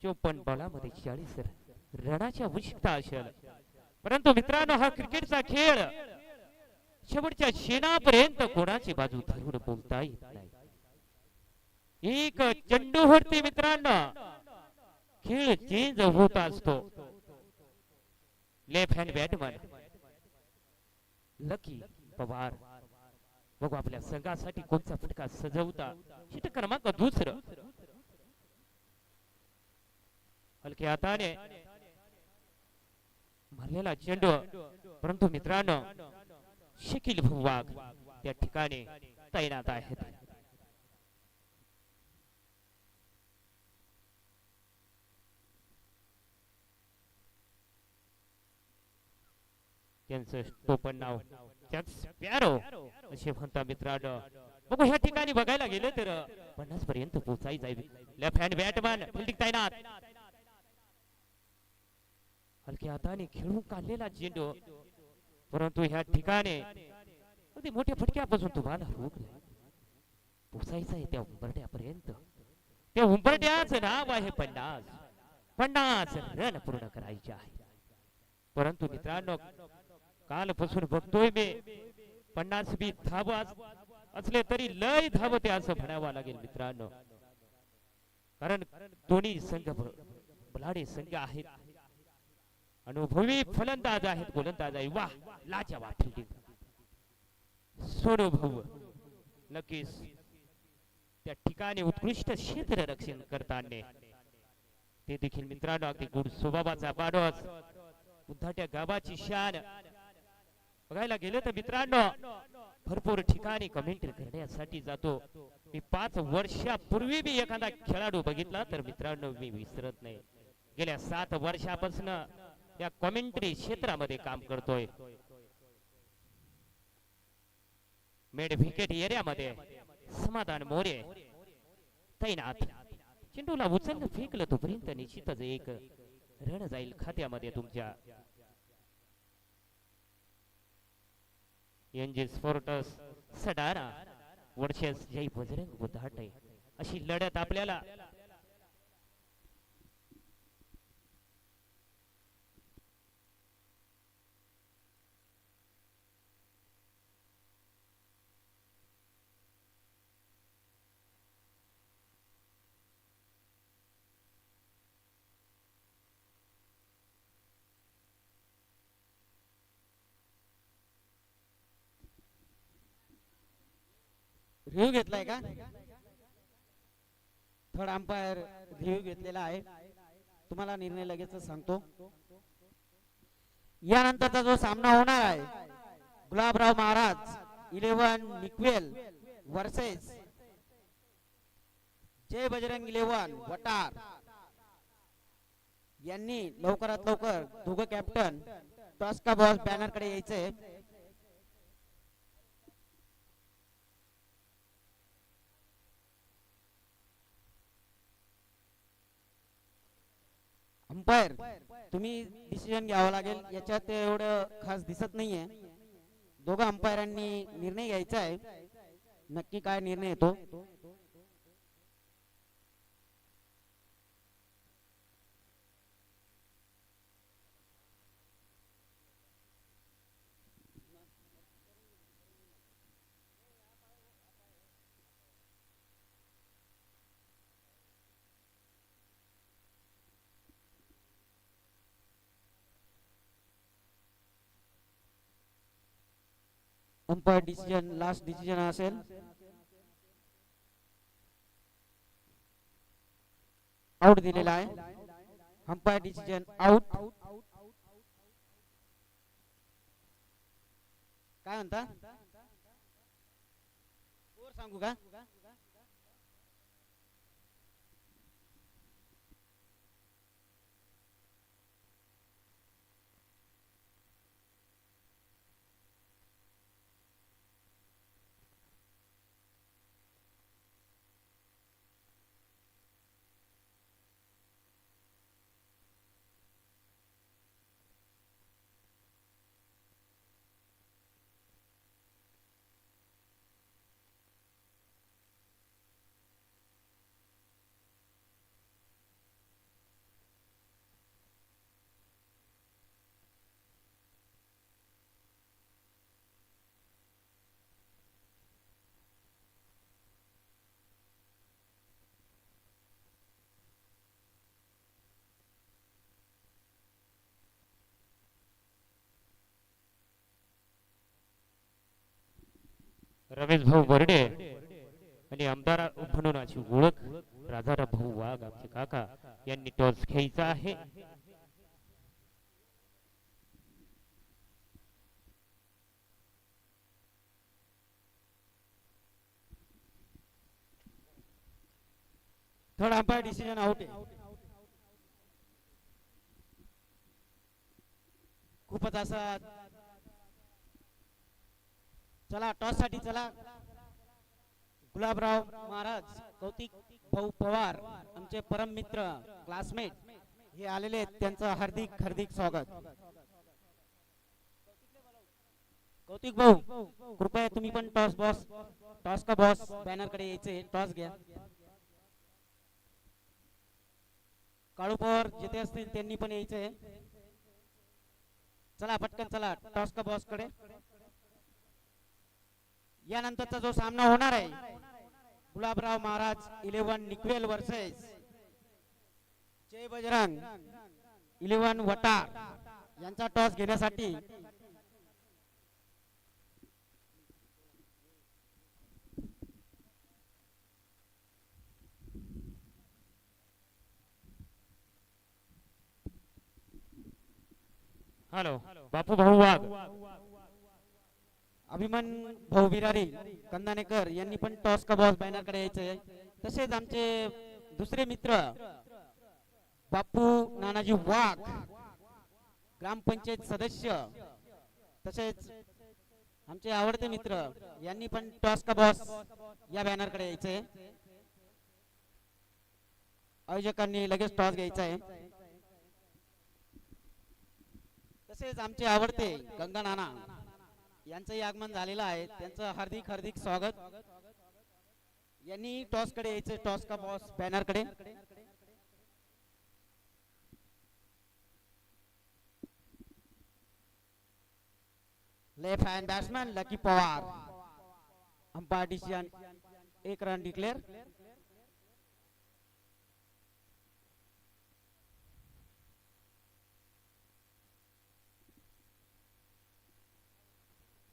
54 बॉलामध्ये 40 रनाची आवश्यकता असेल परंतु मित्रांनो हा क्रिकेटचा खेळ शेवटच्या शेणापर्यंत कोणाची बाजू धरून बोलता येत नाही एक चेंडूवरती मित्रांनो खेळ चेंज होत असतो left hand batsman lucky Pawar बघू आपल्या संघासाठी कोणता फटका सजवता षटक क्रमांक 2 हलक्या हाताने मारलेला चेंडू परंतु मित्रांनो शकील वाघ त्या ठिकाणी तैनात आहेत त्यांचं टोपण नाव स्पॅरो असे म्हणता मित्रांनो बघू ह्या ठिकाणी बघायला गेले तर 50 पर्यंत पोहोचाई जाईल लेफ्ट हँड बॅटमॅन फिल्डिंग तैनात हलक्या हाताने खेळून काढलेला चेंडू परंतु ह्या ठिकाणी अगदी मोठ्या फटक्यापासून तुम्हाला रोखलं पोचायचं आहे त्या उंबरट्यापर्यंत त्या उंबरट्याचं नाव आहे 50 रन पूर्ण करायचे आहे परंतु मित्रांनो कालपासून बघतोय मी 50 बी धाव असले तरी लय धावते असं म्हणावं लागेल मित्रांनो कारण दोन्ही संघ बलाढ्य संघ आहेत अनुभवी फलंदाज आहेत गोलंदाज आहे वाह लाजवाब फिल्डिंग सोनू भाऊ नक्कीच त्या ठिकाणी उत्कृष्ट क्षेत्र रक्षण करताना ते देखील मित्रांनो अगदी गुड स्वभावाचा माणूस उद्धाट्या गावाची शान बघायला गेलं तर मित्रांनो भरपूर ठिकाणी कमेंट्री करण्यासाठी जातो मी 5 वर्षापूर्वी मी एखादा खेळाडू बघितला तर मित्रांनो मी विसरत नाही गेल्या 7 वर्षापासून या कमेंट्री क्षेत्रामध्ये काम करतोय मिड विकेट एरियामध्ये समाधान मोरे तैनात चेंडूला उचललं फेकलं तोपर्यंत निश्चितच एक रन जाईल खात्यामध्ये तुमच्या एनजी स्पोर्ट्स सडारा वर्सेस जय बजरंग बुधाटे अशी लढत आपल्याला रिव्ह्यू घेतलाय का थर्ड अंपायर रिव्ह्यू घेतलेला आहे तुम्हाला निर्णय लगेच सांगतो यानंतरचा जो सामना होणार आहे गुलाबराव महाराज 11 निक्वेल वर्सेस जय बजरंग 11 वटार यांनी लवकरात लवकर दोघं कॅप्टन टॉस का बॉल बॅनर कडे यायचे अंपायर तुम्ही डिसिजन घ्यावा लागेल याच्यात एवढं खास दिसत नाहीये दोघं अंपायरांनी निर्णय घ्यायचा आहे नक्की काय निर्णय येतो अंपायर डिसिजन लास्ट डिसिजन असेल. आउट दिलेला आहे. Umpire decision out. काय म्हणता स्कोर सांगू का? रमेश भाऊ बर्डे आणि आमदार म्हणून अशी ओळख राजाराम भाऊ वाघ आमचे काका यांनी टॉस घ्यायचा आहे. थर्ड अंपायर डिसिजन आउट आहे. खूपच असा चला टॉस साठी चला. गुलाबराव महाराज, कौतिक भाऊ पवार आमचे परम मित्र क्लासमेट हे आलेले आहेत. त्यांचं हार्दिक हार्दिक स्वागत. कौतिक भाऊ कृपया तुम्ही पण टॉस का बॉस बॅनर कडे यायचे. टॉस घ्या. काळू पवार जिथे असतील त्यांनी पण यायचंय. चला पटकन चला टॉस का बॉस कडे. यानंतरचा जो सामना होणार आहे गुलाबराव महाराज 11 निकवेल वर्सेस जय बजरंग 11 वटार यांचा टॉस घेण्यासाठी हॅलो बापू भाऊ वाघ, अभिमान भाऊ बिरारी कंदानेकर यांनी पण टॉस का बॉस बॅनर कडे यायचे. तसेच आमचे दुसरे मित्र बापू नानाजी वाघ ग्रामपंचायत सदस्य, तसेच आमचे आवडते मित्र यांनी पण टॉस का बॉस या बॅनर कडे यायचे. आयोजकांनी लगेच टॉस घ्यायचा आहे. तसेच आमचे आवडते गंगा नाना यांचंही आगमन झालेलं आहे. त्यांचं हार्दिक हार्दिक स्वागत. यांनी टॉस कडे यायचे. टॉस का बॉस बॅनर कडे. Left hand batsman lucky Pawar. Umpire decision 1 run declare.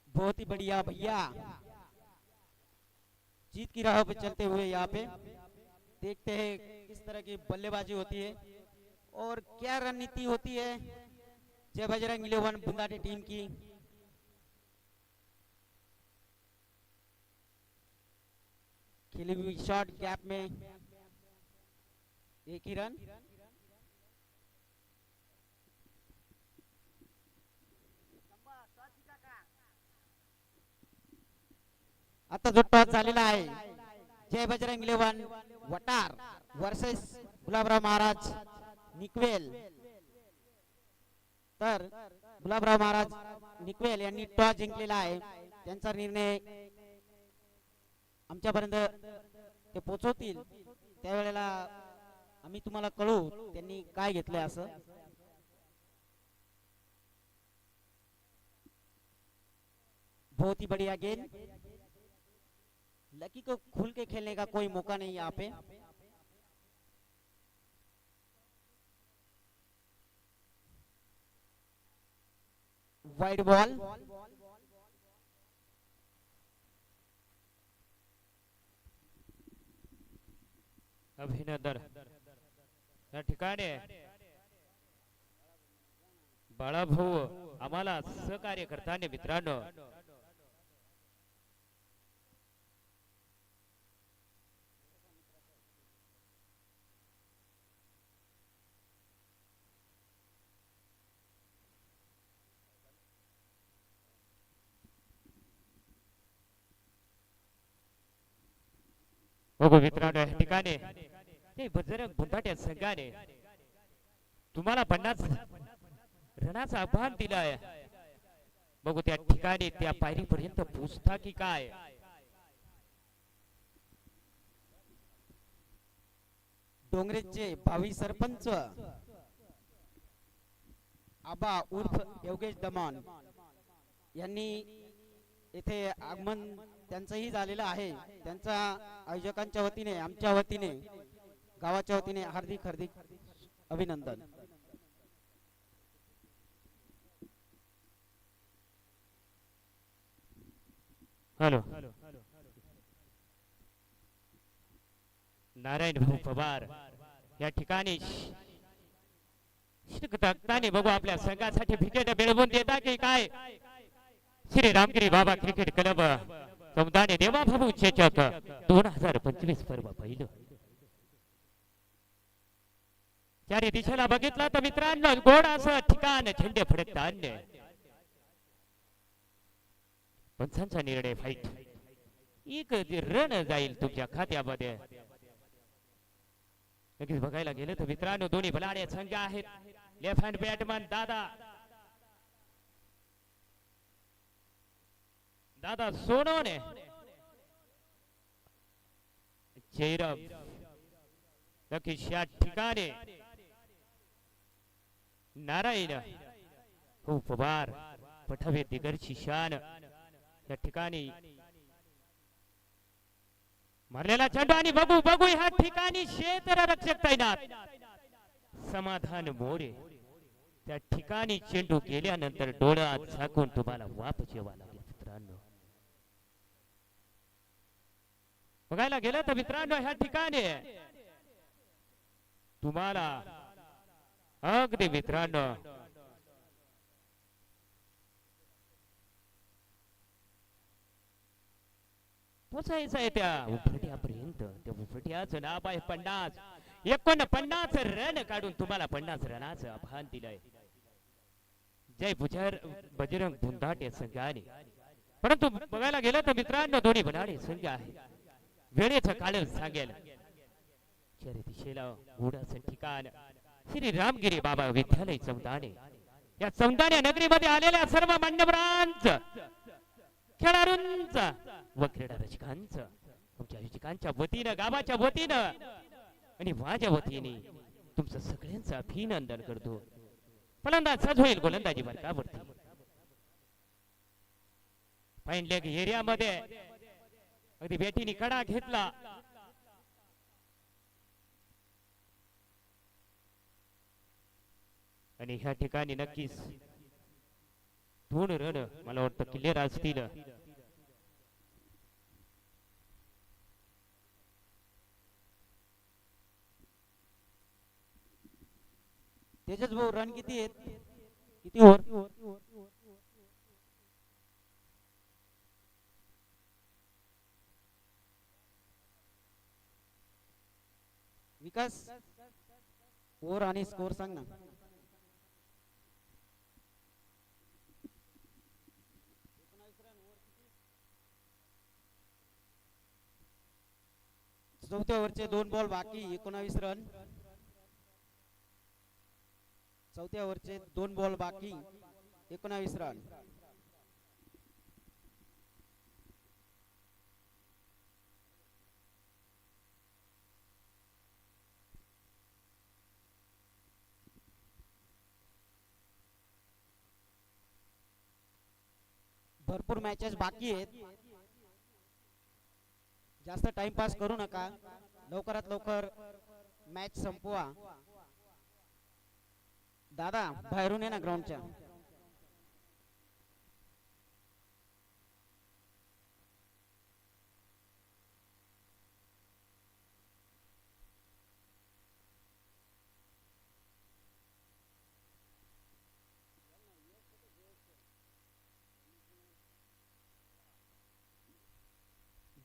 बहुत ही बढ़िया भैया, जीत की राह पे चलते हुए यहाँ पे देखते हैं किस तरह की बल्लेबाजी होती है और क्या रणनीति होती है जय बजरंग 11 बुंदाटी टीम की. खेली हुई शॉट गैप में एक ही रन. आता जो टॉस झालेला आहे जय बजरंग 11 वटार वर्सेस गुलाबराव महाराज निकवेल. तर गुलाबराव महाराज निकवेल यांनी टॉस जिंकलेला आहे. त्यांचा निर्णय आमच्यापर्यंत ते पोहोचवतील त्यावेळेला आम्ही तुम्हाला कळवू त्यांनी काय घेतलंय असं. बहुत ही बढ़िया गेंद. लकी को खुल के खेलने का कोई मौका नहीं यहाँ पे. Wide ball. अभिनंदन. या ठिकाणी बाळाभाऊ आम्हाला सहकार्य करताना मित्रांनो बघू मित्रांनो या ठिकाणी ते बजरंग बुंदाट्या संघाने तुम्हाला 50 रनाचा आव्हान दिलाय. बघू त्या ठिकाणी त्या पायरीपर्यंत पोहोचता की काय. डोंगरेचे भावी सरपंच आबा उर्फ योगेश दमान यांनी येथे आगमन त्यांचंही झालेलं आहे. त्यांच्या आयोजकांच्या वतीने आमच्या वतीने गावाच्या वतीने हार्दिक हार्दिक अभिनंदन. हॅलो नारायण भाऊ पवार या ठिकाणी शिकताने बघू आपल्या संघासाठी विकेट मिळवून देता की काय. श्री रामगिरी बाबा क्रिकेट क्लब समुदाय देवा भाऊ चेचक 2025 पर्व पहिलं. चारी दिशेला बघितलं तर मित्रांनो गोड असं ठिकाण झेंडे फडकताना पंचांचा निर्णय फाईट एक रन जाईल तुमच्या खात्यामध्ये. नक्कीच बघायला गेलं तर मित्रांनो दोन्ही बलाढ्य संघ आहेत. लेफ्ट हँड बॅटमन दादा सोनोने जयराम नक्कीच या ठिकाणी नारायण हो पवार पठावे दिगरची शान या ठिकाणी मारलेला चेंडू आणि बघू बघू ह्या ठिकाणी क्षेत्ररक्षक तैनात समाधान मोरे. त्या ठिकाणी चेंडू गेल्यानंतर डोळ्यात झाकून तुम्हाला वापस यावं लागेल मित्रांनो. बघायला गेलं तर मित्रांनो ह्या ठिकाणी तुम्हाला अगदी मित्रांनो पोचायचं आहे त्या उफरट्यापर्यंत. त्या उफरट्याचं नाव आहे 50. 49 रन काढून तुम्हाला 50 रनाचं आव्हान दिलंय जय बजरंग बुंदाटे संघाने. परंतु बघायला गेलं तर मित्रांनो दोन्ही बनाडे संघ आहे. वेळेचं काळ सांगेल चारी दिशेला उडाचं ठिकाण श्री रामगिरी बाबा विद्यालय चौदाणे. या चौदाणे नगरीमध्ये आलेल्या सर्व मान्यवरांचं खेळाडूंचा व क्रीडा रसिकांचं तुमच्या रसिकांच्या वतीनं गावाच्या वतीनं आणि माझ्या वतीने तुमचं सगळ्यांचं अभिनंदन करतो. फलंदाज सज होईल गोलंदाजी मार्गावरती. फाईन लेग एरियामध्ये अगदी बॅटीने कडा घेतला. आणि ह्या ठिकाणी नक्कीच 2 रन मला वाटतं क्लिअर असतील. तेजस भाऊ रन किती आहेत? किती ओव्हर? विकास ओव्हर आणि स्कोर सांग ना. चौथ्या ओव्हरचे 2 बॉल बाकी 19 रन. चौथ्या ओव्हरचे 2 बॉल बाकी 19 रन. भरपूर मॅचेस बाकी आहेत. जास्त टाइमपास करू नका. लवकरात लवकर मॅच संपवा. दादा बाहेरून ये ना ग्राउंडच्या.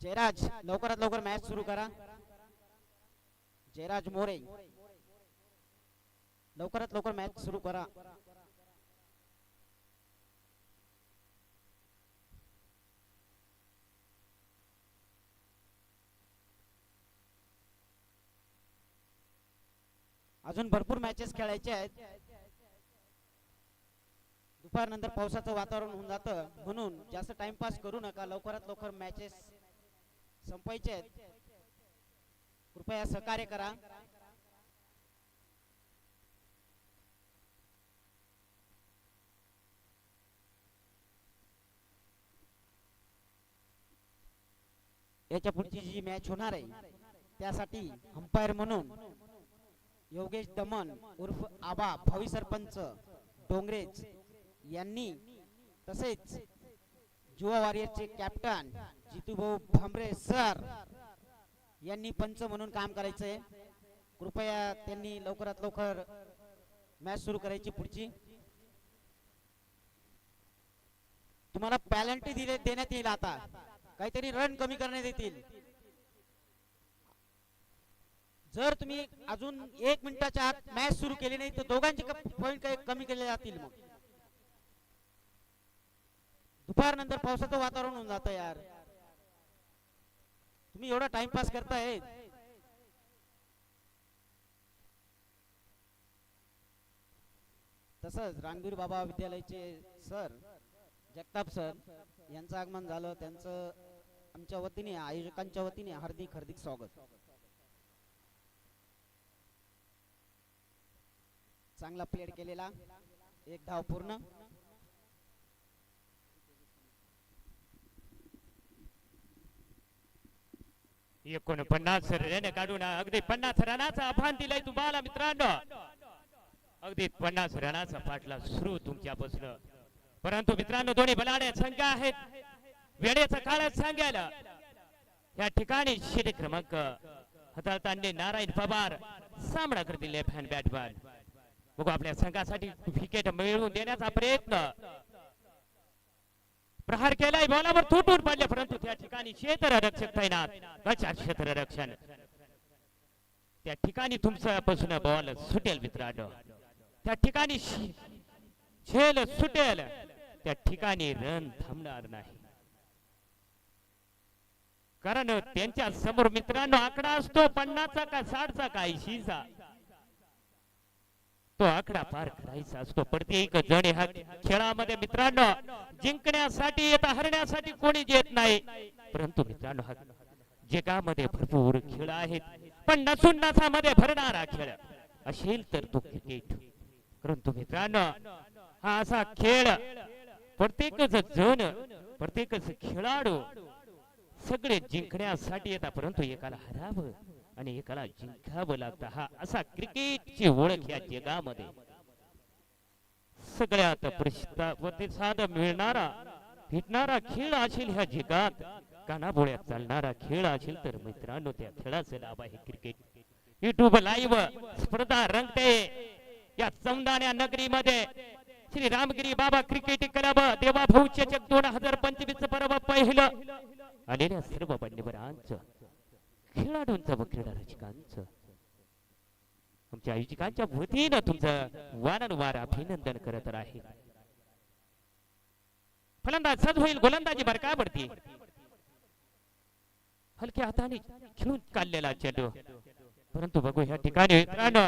जयराज लवकरात लवकर मॅच सुरू करा. जयराज मोरे लवकरात लवकर मॅच सुरू करा. अजून भरपूर मॅचेस खेळायचे आहेत. दुपारनंतर पावसाचं वातावरण होऊन जातं, म्हणून जास्त टाइमपास करू नका. लवकरात लवकर मॅचेस संपायचे आहेत. कृपया सहकार्य करा. याच्या पुढची जी मॅच होणार आहे त्यासाठी अंपायर म्हणून योगेश दमन उर्फ आबा भावी सरपंच डोंगरेज यांनी, तसेच जुवा वॉरियरचे कॅप्टन जितूभाऊ भांबरे सर यांनी पंच म्हणून काम करायचंय. कृपया त्यांनी लवकरात लवकर मॅच सुरू करायची. पुढची तुम्हाला पॅलेंटी देण्यात येईल. आता काहीतरी रन कमी करण्यात येतील. जर तुम्ही अजून 1 मिनिटाच्या आत मॅच सुरू केली नाही तर दोघांचे पॉइंट कमी केले जातील. मग दुपारनंतर पावसाचं वातावरण होऊन जातं यार. तुम्ही एवढा टाइमपास करताय. तसंच रांगवीर बाबा विद्यालयाचे सर जगताप सर यांचं आगमन झालं. त्यांचं आमच्या वतीने, आयोजकांच्या वतीने हार्दिक हार्दिक स्वागत. चांगला प्लेड केलेला, 1 धाव पूर्ण. एकूण 50 रन काढून अगदी 50 रनाचा आव्हान दिलंय तुम्हाला मित्रांनो. अगदी 50 रनाचा पाठला सुरू तुमच्यापासून. परंतु मित्रांनो दोन्ही बलाढ्य संघ आहेत. वेळेचा काळ सांगायला या ठिकाणी षटक क्रमांक हाताळताना नारायण पवार सामना करतील लेफ्ट हँड बॅटमॅन. बघू आपल्या संघासाठी विकेट मिळवून देण्याचा प्रयत्न. प्रहार केलाय, बॉलावर तुटून पडले, परंतु त्या ठिकाणी क्षेत्ररक्षक तैनात. कशा क्षेत्ररक्षण त्या ठिकाणी तुमच्यापासून बॉल सुटेल मित्रांनो. त्या ठिकाणी झेल सुटेल, त्या ठिकाणी रन थांबणार नाही. कारण त्यांच्या समोर मित्रांनो आकडा असतो 50चा का 60चा का 80चा. तो आकडा पार करायचा असतो. प्रत्येक जण ह्या खेळामध्ये मित्रांनो जिंकण्यासाठी येता, हरण्यासाठी कोणी येत नाही. परंतु मित्रांनो हा जगामध्ये भरपूर खेळ आहेत, पण नसून नसामध्ये भरणारा खेळ असेल तर तो क्रिकेट. परंतु मित्रांनो हा असा खेळ प्रत्येकच जण, प्रत्येकच खेळाडू सगळे जिंकण्यासाठी येतात, परंतु एकाला हरावं आणि एकाला जिंकावं लागतं. हा असा क्रिकेटची ओळख या जगामध्ये. सगळ्यात प्रतिसाद मिळणारा भेटणारा खेळ असेल ह्या जगात, कानाबोळ्यात चालणारा खेळ असेल तर मित्रांनो त्या खेळाचं नाव आहे क्रिकेट. युट्यूब लाईव्ह स्पर्धा रंगते या चौंदाण्या नगरीमध्ये. श्री रामगिरी बाबा क्रिकेट क्लब देवाभाऊ चषक 2025 पर्व पहिलं आलेल्या सर्व मान्यवरांचं, खेळाडूंचं व क्रीडा रसिकांचं, आमच्या आयोजकांच्या वतीनं तुमचं वारंवार अभिनंदन करत आहे. फलंदाज सज होईल, गोलंदाजी बरकावरती हलक्या हाताने खेळून काढलेला चेंडू. परंतु बघू ह्या ठिकाणी मित्रांनो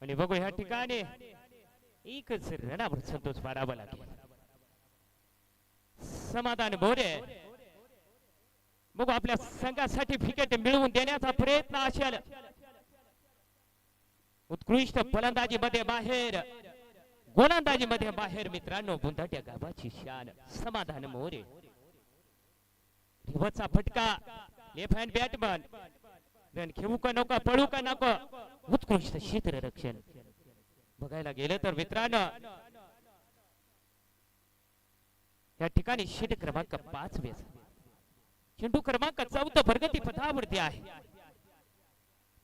आणि बघू ह्या ठिकाणी एकच रनावर संतोष मारावा लागेल. समाधान बोरे बघू आपल्या संघासाठी विकेट मिळवून देण्याचा प्रयत्न असेल. उत्कृष्ट फलंदाजी मध्ये बाहेर, गोलंदाजी मध्ये बाहेर मित्रांनो बुंदाट्या गावाची शान समाधान मोरे. रिव्हर्सचा फटका, लेफ्ट हँड बॅटमन. रन खेळू का नको, पळू का नको, उत्कृष्ट क्षेत्ररक्षण. बघायला गेलं तर मित्रांनो या ठिकाणी षटक क्रमांक 5 वेळेस चेंडू क्रमांक 14 प्रगती पथावरती आहे.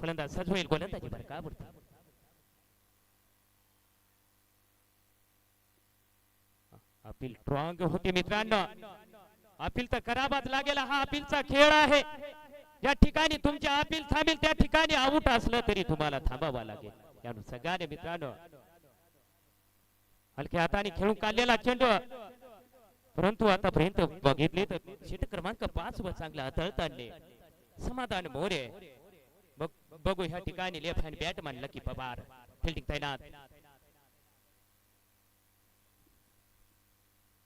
फलंदाज सजवेल गोलंदाजी बरकावरती. अपील स्ट्रॉंग होते मित्रांनो. अपील तर करावाच लागेल. हा अपीलचा खेळ आहे. ज्या ठिकाणी तुमच्या अपील थांबेल त्या ठिकाणी आउट असलं तरी तुम्हाला थांबावा लागेल. या सगळ्याने मित्रांनो हलक्या हाताने खेळून काढलेला चेंडू, परंतु आतापर्यंत बघितले तर षटक क्रमांक 5 वर चांगला हाताळताना समाधान मोरे. बघू ह्या ठिकाणी left hand Batman lucky Pawar fielding तैनात.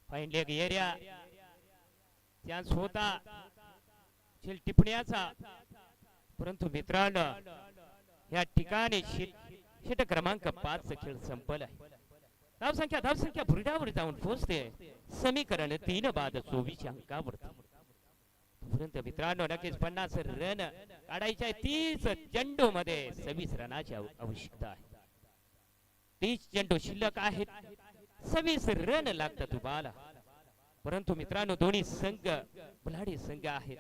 फाईन लेग एरिया चान्स होता खेळ टिपण्याचा, परंतु मित्रांनो या ठिकाणी षटक क्रमांक 5 खेळ संपला. धावसंख्या बुरड्यावर जाऊन पोहोचते. समीकरण 3 बाद 24 अंकावरती. परंतु मित्रांनो नक्कीच 50 रन काढायचे. 30 चेंडू मध्ये 26 रनाची आवश्यकता आहे. 30 चेंडू शिल्लक आहेत. 26 रन लागतात तुम्हाला. परंतु मित्रांनो दोन्ही संघ बलाढ्य संघ आहेत.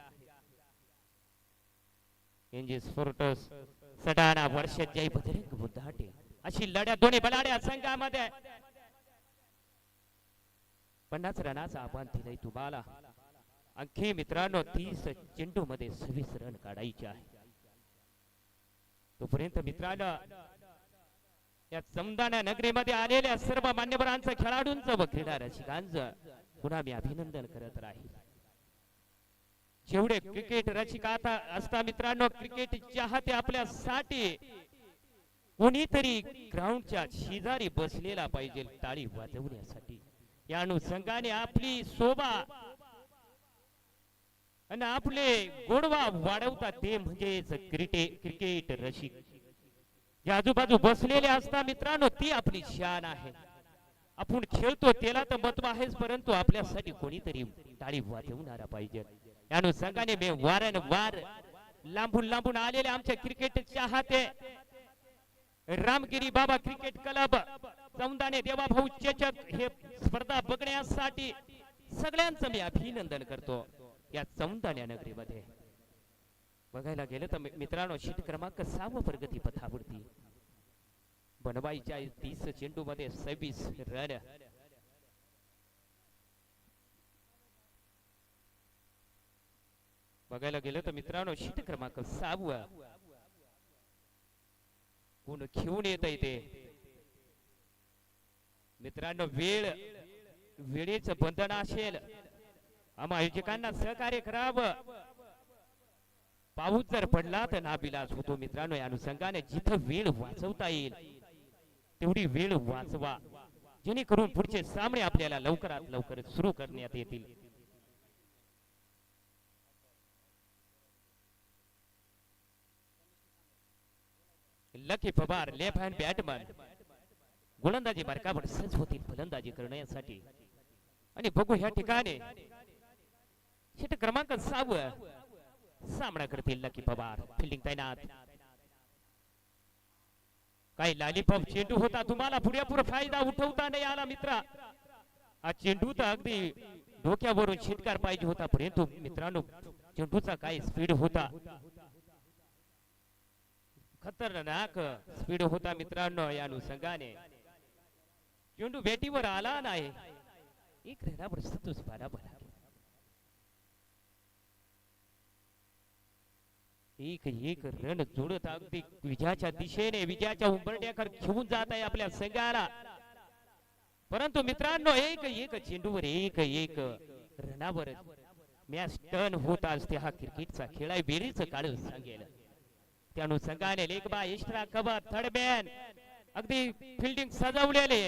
एनजी स्पोर्ट्स सडाणा वर्षात जय बजरंग बुद्धाटे अशी लढ्या दोन्ही बलाढ्या संघामध्ये. 50 रनाचा आव्हान दिलंय तुम्हाला. आणखी मित्रांनो 30 चेंडू मध्ये 26 रन काढायचे आहे. तोपर्यंत मित्रांनो या समदाना नगरीमध्ये आलेल्या सर्व मान्यवरांचं, खेळाडूंचं व क्रीडा रसिकांचं पुन्हा मी अभिनंदन करत राहील. जेवढे क्रिकेट रसिक आता असता मित्रांनो, क्रिकेट चाहते आपल्यासाठी कोणीतरी ग्राउंडच्या शेजारी बसलेला पाहिजे टाळी वाजवण्यासाठी. या अनुषंगाने आपली शोभा आणि आपले गोडवा वाढवतात ते म्हणजेच क्रिकेट रसिक. या आजूबाजू बसलेले असता मित्रांनो ती आपली शान आहे. आपण खेळतो त्याला तर महत्व आहेच, परंतु आपल्यासाठी कोणीतरी टाळी वाजवणारा पाहिजे. या अनुषंगाने मी वारंवार लांबून लांबून आलेले आमच्या क्रिकेट चाहते रामगिरी बाबा क्रिकेट क्लब चौंदाने देवाभाऊ चेचक हे स्पर्धा बघण्यासाठी सगळ्यांचं मी अभिनंदन करतो. या चौंदाण्या नगरीमध्ये बघायला गेलं तर मित्रांनो षटक क्रमांक 6 प्रगती पथावरती बनवायच्या 30 चेंडू मध्ये 26 रन. बघायला गेलं तर मित्रांनो षटक क्रमांक 6 कोण घेऊन येत इथे मित्रांनो. वेळेचं बंधन असेल. आम्हा आयोजकांना सहकार्य करावं. पाऊस जर पडला तर नाविलाज होतो मित्रांनो. या अनुषंगाने जिथं वेळ वाचवता येईल तेवढी वेळ वाचवा, जेणेकरून पुढचे सामने आपल्याला लवकरात लवकर सुरू करण्यात येतील. Lucky Pawar left hand Batman गोलंदाजी मार्कावर सज्ज होतील फलंदाजी करण्यासाठी. आणि बघू ह्या ठिकाणी षटक क्रमांक 6 सामना करतील लकी पवार फिल्डिंग तैनात. काही लॉलीपॉप चेंडू होता, तुम्हाला पुरेपूर फायदा उठवता नाही आला मित्रा. हा चेंडू तर अगदी डोक्यावरून षटकार पाहिजे होता, परंतु मित्रांनो चेंडूचा काय स्पीड होता, खतरनाक स्पीड होता मित्रांनो. या अनुषंगाने चेंडू बॅटीवर आला नाही. एक रनावर सतोष बराबर एक रन जोडत अगदी विजयाच्या दिशेने विजयाच्या उंबरठ्यावर घेऊन जात आहे आपल्या संघाला. परंतु मित्रांनो एक चेंडूवर एक रनावर मॅच टर्न होत असते. हा क्रिकेटचा खेळ आहे, बेरीच काढून सांगेल. त्या अनुषंगाने leg bye extra cover third man अगदी फिल्डिंग सजवलेले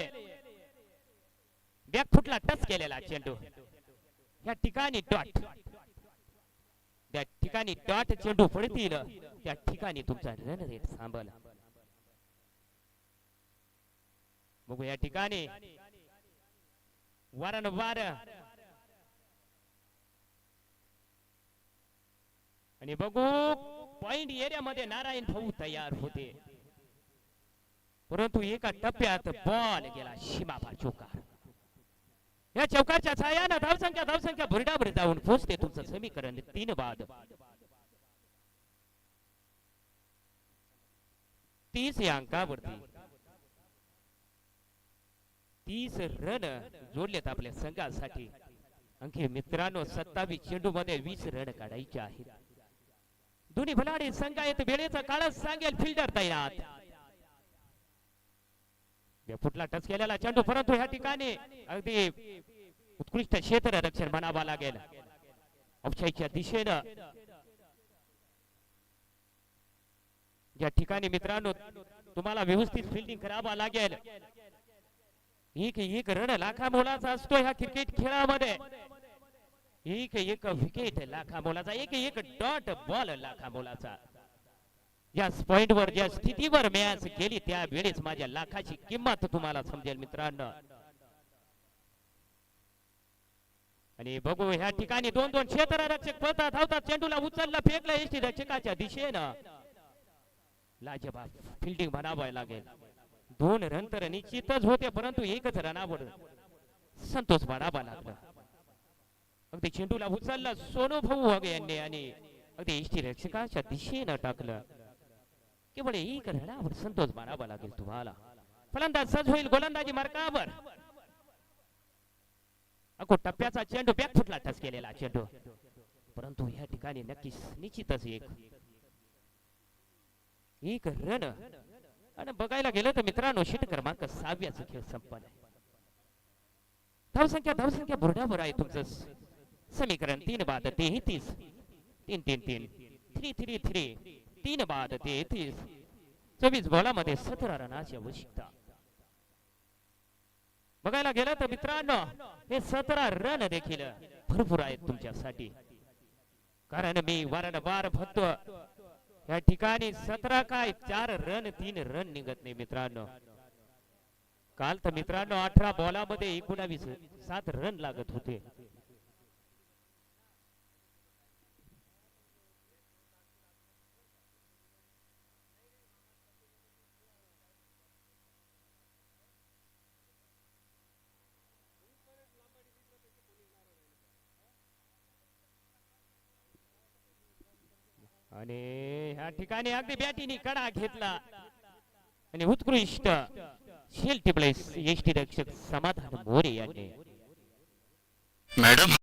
बॅकफुटला टच केलेला चेंडू. या ठिकाणी डॉट, त्या ठिकाणी डॉट चेंडू पडतील त्या ठिकाणी तुमचा रन रेट सांभाळा. बघू या ठिकाणी वारंवार आणि बघू पॉइंट एरिया मध्ये नारायण भाऊ तयार होते, परंतु एका टप्प्यात बॉल गेला सीमापार चौकार. या चौकारच्या छायानं धावसंख्या भुरडाभर जाऊन पोहोचते तुमचं समीकरण 3 बाद 30 या अंकावरती 30 रन जोडलेत आपल्या संघासाठी. आणखी मित्रांनो 27 चेंडू मध्ये 20 रन काढायचे आहेत. दोन्ही भलाडी संघ आहेत. वेळेचा काळच सांगेल फिल्डर तयार. फुटला टच केलेला चेंडू परंतु ह्या ठिकाणी अगदी उत्कृष्ट क्षेत्ररक्षण म्हणावा लागेल ऑफसाईडच्या दिशेनं. या ठिकाणी मित्रांनो तुम्हाला व्यवस्थित फिल्डिंग करावा लागेल. एक रन लाखा मोलाचा असतो ह्या क्रिकेट खेळामध्ये. एक विकेट लाखा मोलाचा, एक डॉट बॉल लाखा मोलाचा. ज्या पॉइंट वर ज्या स्थितीवर मॅच गेली त्या वेळेस माझ्या लाखाची किंमत तुम्हाला समजेल मित्रांनो. आणि बघू ह्या ठिकाणी दोन क्षेत्ररक्षक पळतात धावतात. चेंडूला उचलला फेकला एसटी रक्षकाच्या दिशेनं. लाजबाब फिल्डिंग म्हणावं लागेल. 2 रन तर निश्चितच होते परंतु एकच रनावर संतोष मानावा लागला. अगदी चेंडूला उचलला सोनू भाऊ वगे यांनी आणि अगदी एसटी रक्षकाच्या दिशेनं टाकलं. केवळ एक रनावर संतोष मानावा लागेल तुम्हाला. फलंदाज सज होईल गोलंदाजी मार्कावर. अगो टप्प्याचा चेंडू बॅक फुटला टच केलेला चेंडू परंतु या ठिकाणी नक्कीच निश्चितच एक रन. आणि बघायला गेलं तर मित्रांनो षटक क्रमांक 6व्याचा खेळ संपन्न आहे. धावसंख्या भुरडाभर आहे तुमचं समीकरण 3 बाद 33 3 3 3 3 3 3 3 बाद 33. 24 बॉलामध्ये 17 रनाची आवश्यकता. बघायला गेलं तर मित्रांनो हे 17 रन देखील भरपूर आहेत तुमच्यासाठी. कारण मी वारंवार म्हणतो या ठिकाणी 17 काय 4 रन 3 रन निघत नाही मित्रांनो. काल तर मित्रांनो 18 बॉलामध्ये 19 7 रन लागत होते. आणि ह्या ठिकाणी अगदी बॅटीने कडा घेतला आणि उत्कृष्ट शेल्टी प्लेस एसटी रक्षक समाधान मोरे यांनी मॅडम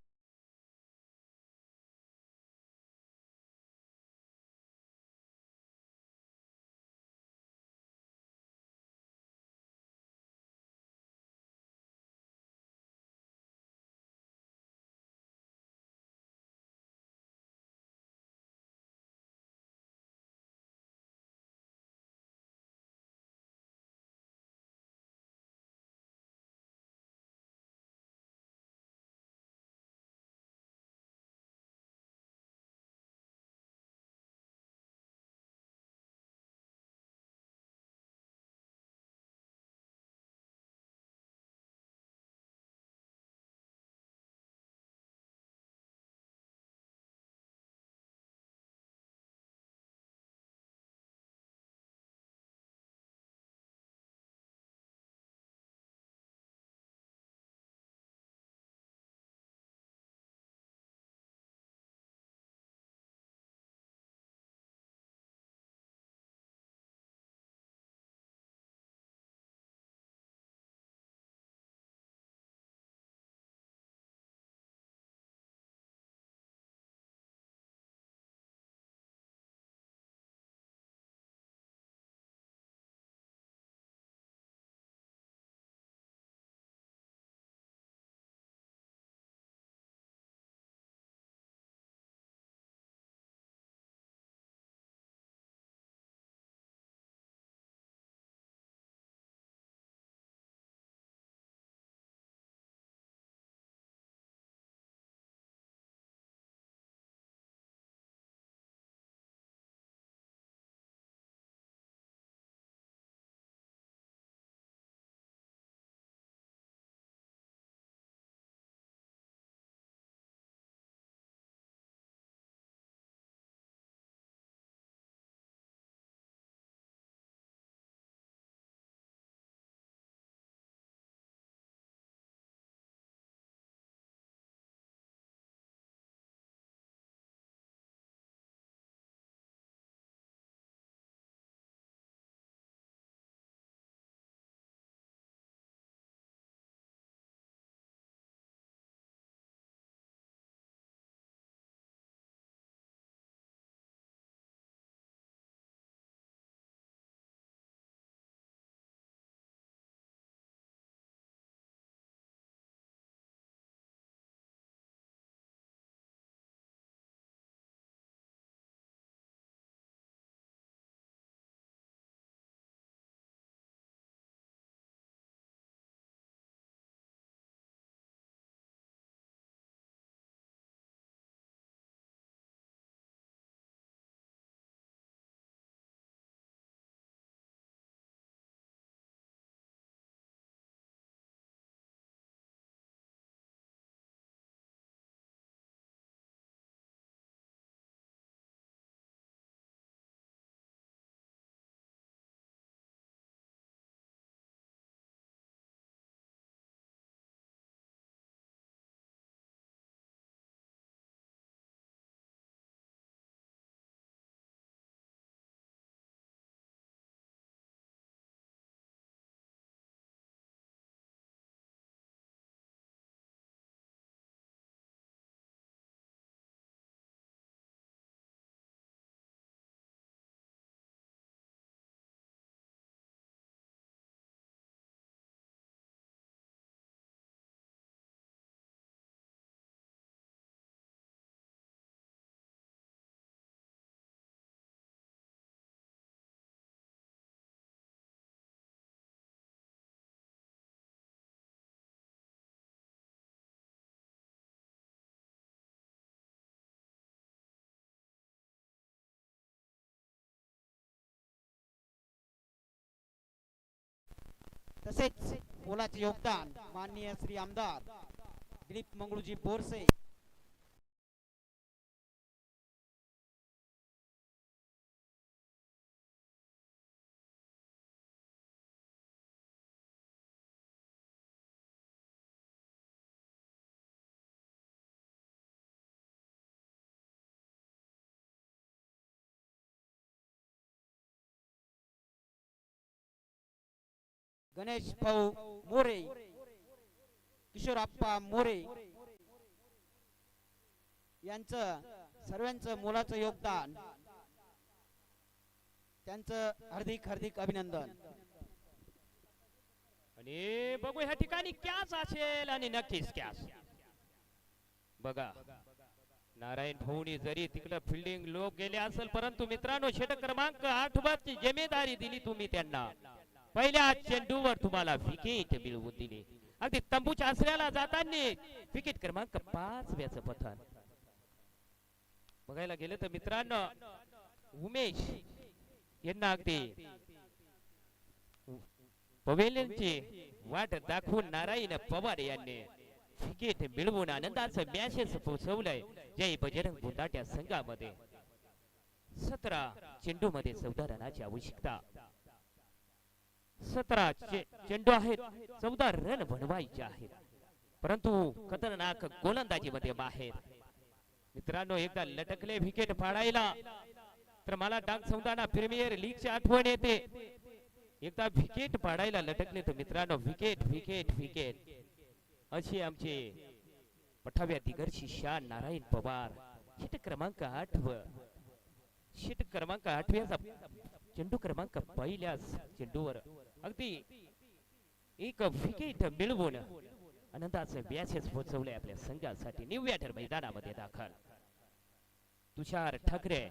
तसेच मोलाचे योगदान माननीय श्री आमदार दिलीप मंगळूजी बोरसे गणेश भाऊ मोरे किशोरप्पा मोरे यांचं सर्वांचं मोलाचं योगदान त्यांचं हार्दिक हार्दिक अभिनंदन. आणि बघू ह्या ठिकाणी कॅच असेल आणि नक्कीच कॅच. बघा नारायण भाऊनी जरी तिकडे फिल्डिंग लोक गेले असेल परंतु मित्रांनो षटक क्रमांक 8 ची जिम्मेदारी दिली तुम्ही त्यांना. पहिल्या चेंडूवर तुम्हाला विकेट मिळवून दिली. अगदी तंबूच्या आसऱ्याला जाताना विकेट क्रमांक 5 व्याचं पथन. बघायला गेलं तर मित्रांनो उमेश यांना अगदी पवेलियनची वाट दाखवून नारायण पवार यांनी विकेट मिळवून आनंदाचं मॅचेस पोहोचवलंय जय बजरंग बुंदाट्या संघामध्ये. 17 चेंडू मध्ये 14 रनाची आवश्यकता. 17 चेंडू आहेत 14 रन बनवायचे आहेत परंतु खतरनाक गोलंदाजी मध्ये बाहेर. मित्रांनो एकदा लटकले विकेट पाडायला तर मला डाक सौदाना प्रीमियर लीगची आठवण येते. एकदा विकेट पाडायला लटकले तर मित्रांनो विकेट विकेट विकेट अशी आमचे पठाव्या दिगरची शान नारायण पवार. षटक क्रमांक 8 षटक क्रमांक 8 चेंडू क्रमांक पहिल्याच चेंडूवर अगदी एक विकेट मिळवून आनंदाचे मॅचेस पोहोचवले आपल्या संघासाठी. न्यूयॉर्क मैदानामध्ये दाखल तुषार ठाकरे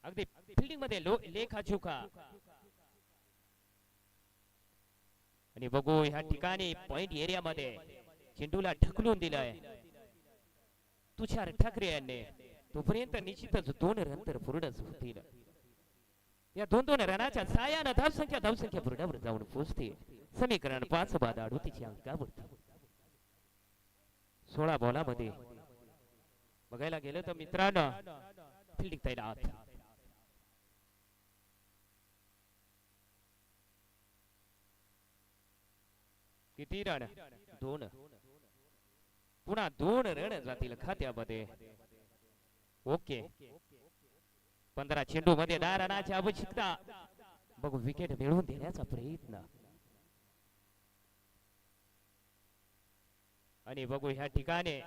अगदी फिल्डिंग मध्ये लेखा चुका. आणि बघू ह्या ठिकाणी पॉइंट एरिया मध्ये चेंडूला ढकलून दिलंय तुषार ठाकरे यांनी. तोपर्यंत निश्चितच 2 रन तर पूर्णच होतील. या 2-2 रनाच्या साह्यानं धावसंख्या पूर्णावर जाऊन पोहोचते. समीकरण 5 बाद 38 अंकावर. 16 बॉलामध्ये बघायला गेलं तर मित्रांनो फिल्डिंग तैनात. किती रन 2. पुन्हा 2 रन जातील खात्यामध्ये. ओके 15 चेंडू मध्ये 10 रनाची आवश्यकता. बघू विकेट मिळवून देण्याचा प्रयत्न. आणि बघू ह्या ठिकाणी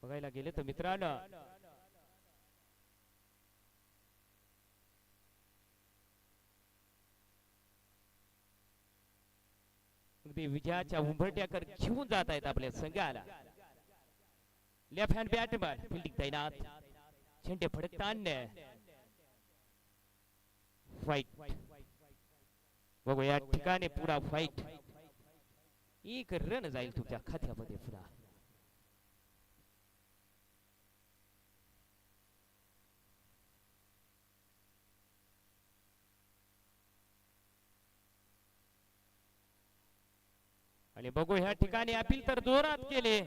बघायला गेले तर मित्रांनो अगदी विजयाच्या उंबरट्याकर घेऊन जात आहेत आपल्या संघाला. लेफ्ट हँड बॅटमॅन फिल्डिंग तैनात. झेंडे फडकताना फाईट. बघू या ठिकाणी पुरा फाईट. 1 रन जाईल तुमच्या खात्यामध्ये पुन्हा. आणि बघू ह्या ठिकाणी अपील तर जोरात केले.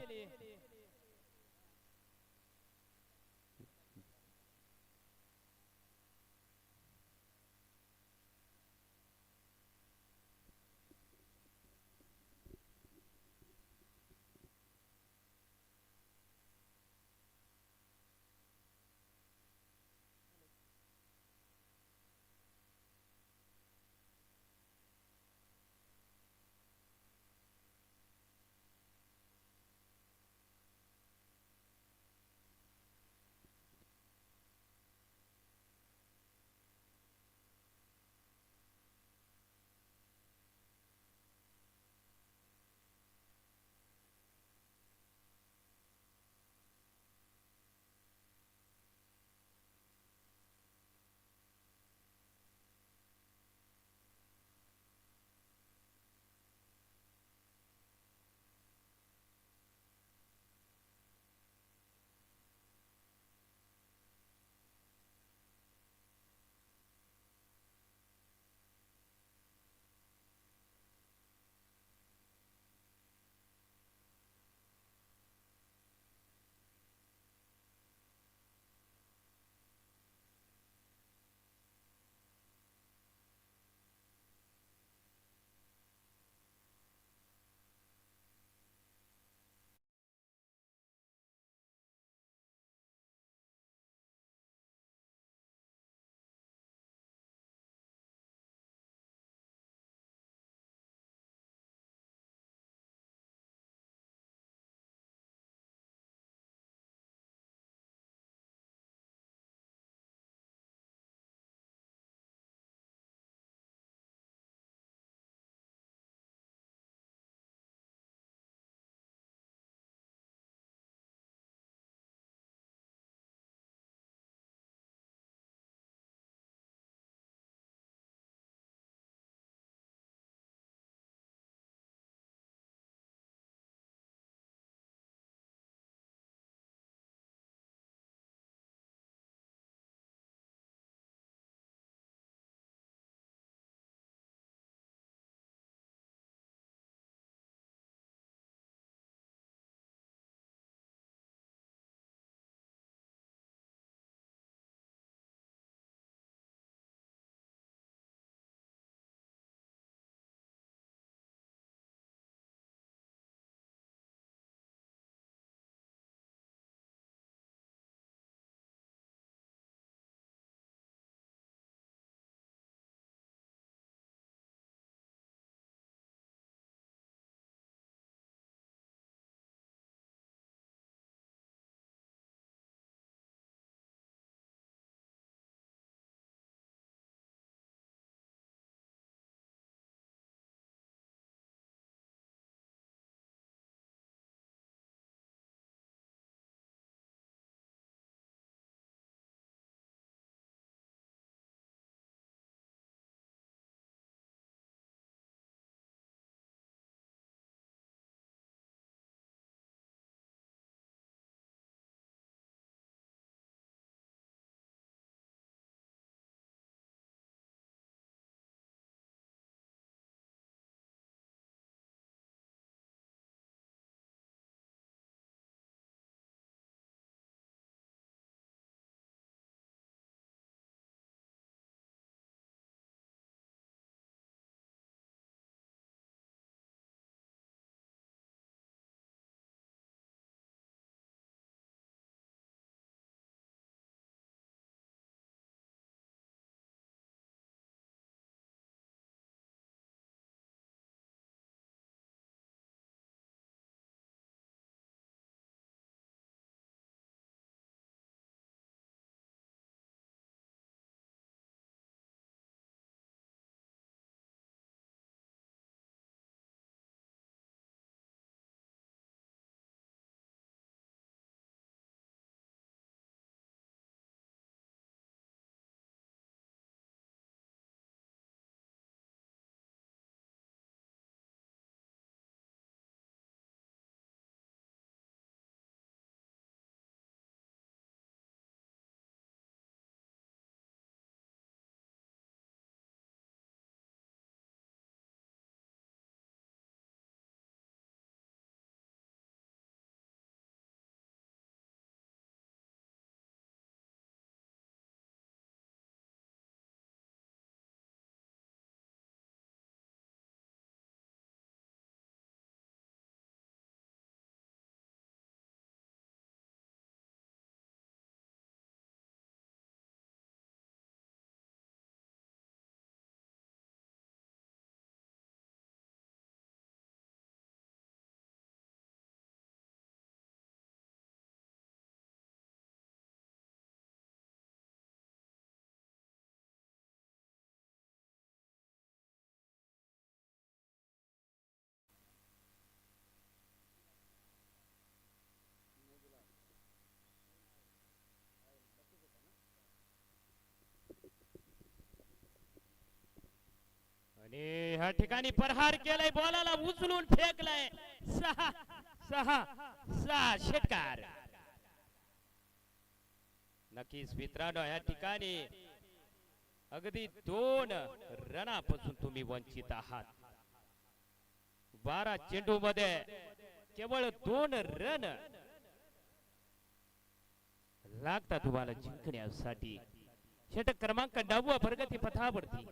ह्या ठिकाणी प्रहार केलाय, बॉलाला उचलून फेकलाय. 6 षटकार. नक्कीच मित्रांनो, या ठिकाणी अगदी 2 रनापासून तुम्ही वंचित आहात. 12 चेंडू मध्ये केवळ 2 रन लागतात तुम्हाला जिंकण्यासाठी. षटक क्रमांक 9 प्रगती पथावरती.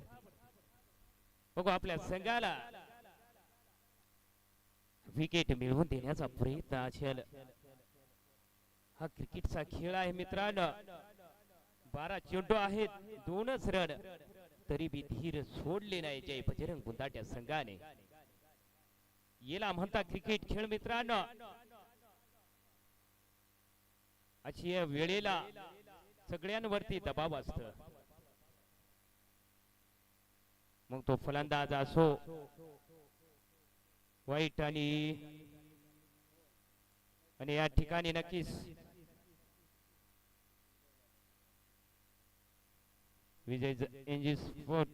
बघू आपल्या संघाला विकेट मिळवून देण्याचा प्रयत्न असेल. हा क्रिकेटचा खेळ आहे मित्रांनो. 12 चेंडू आहेत, 2च रन, तरी बी धीर सोडले नाही जय बजरंग गुंदाट्या संघाने. याला म्हणता क्रिकेट खेळ मित्रांनो. अशी या वेळेला सगळ्यांवरती दबाव असत. मग तो फलंदाज असो, वाईट आणि या ठिकाणी नक्कीच विजय एनजी स्पोर्ट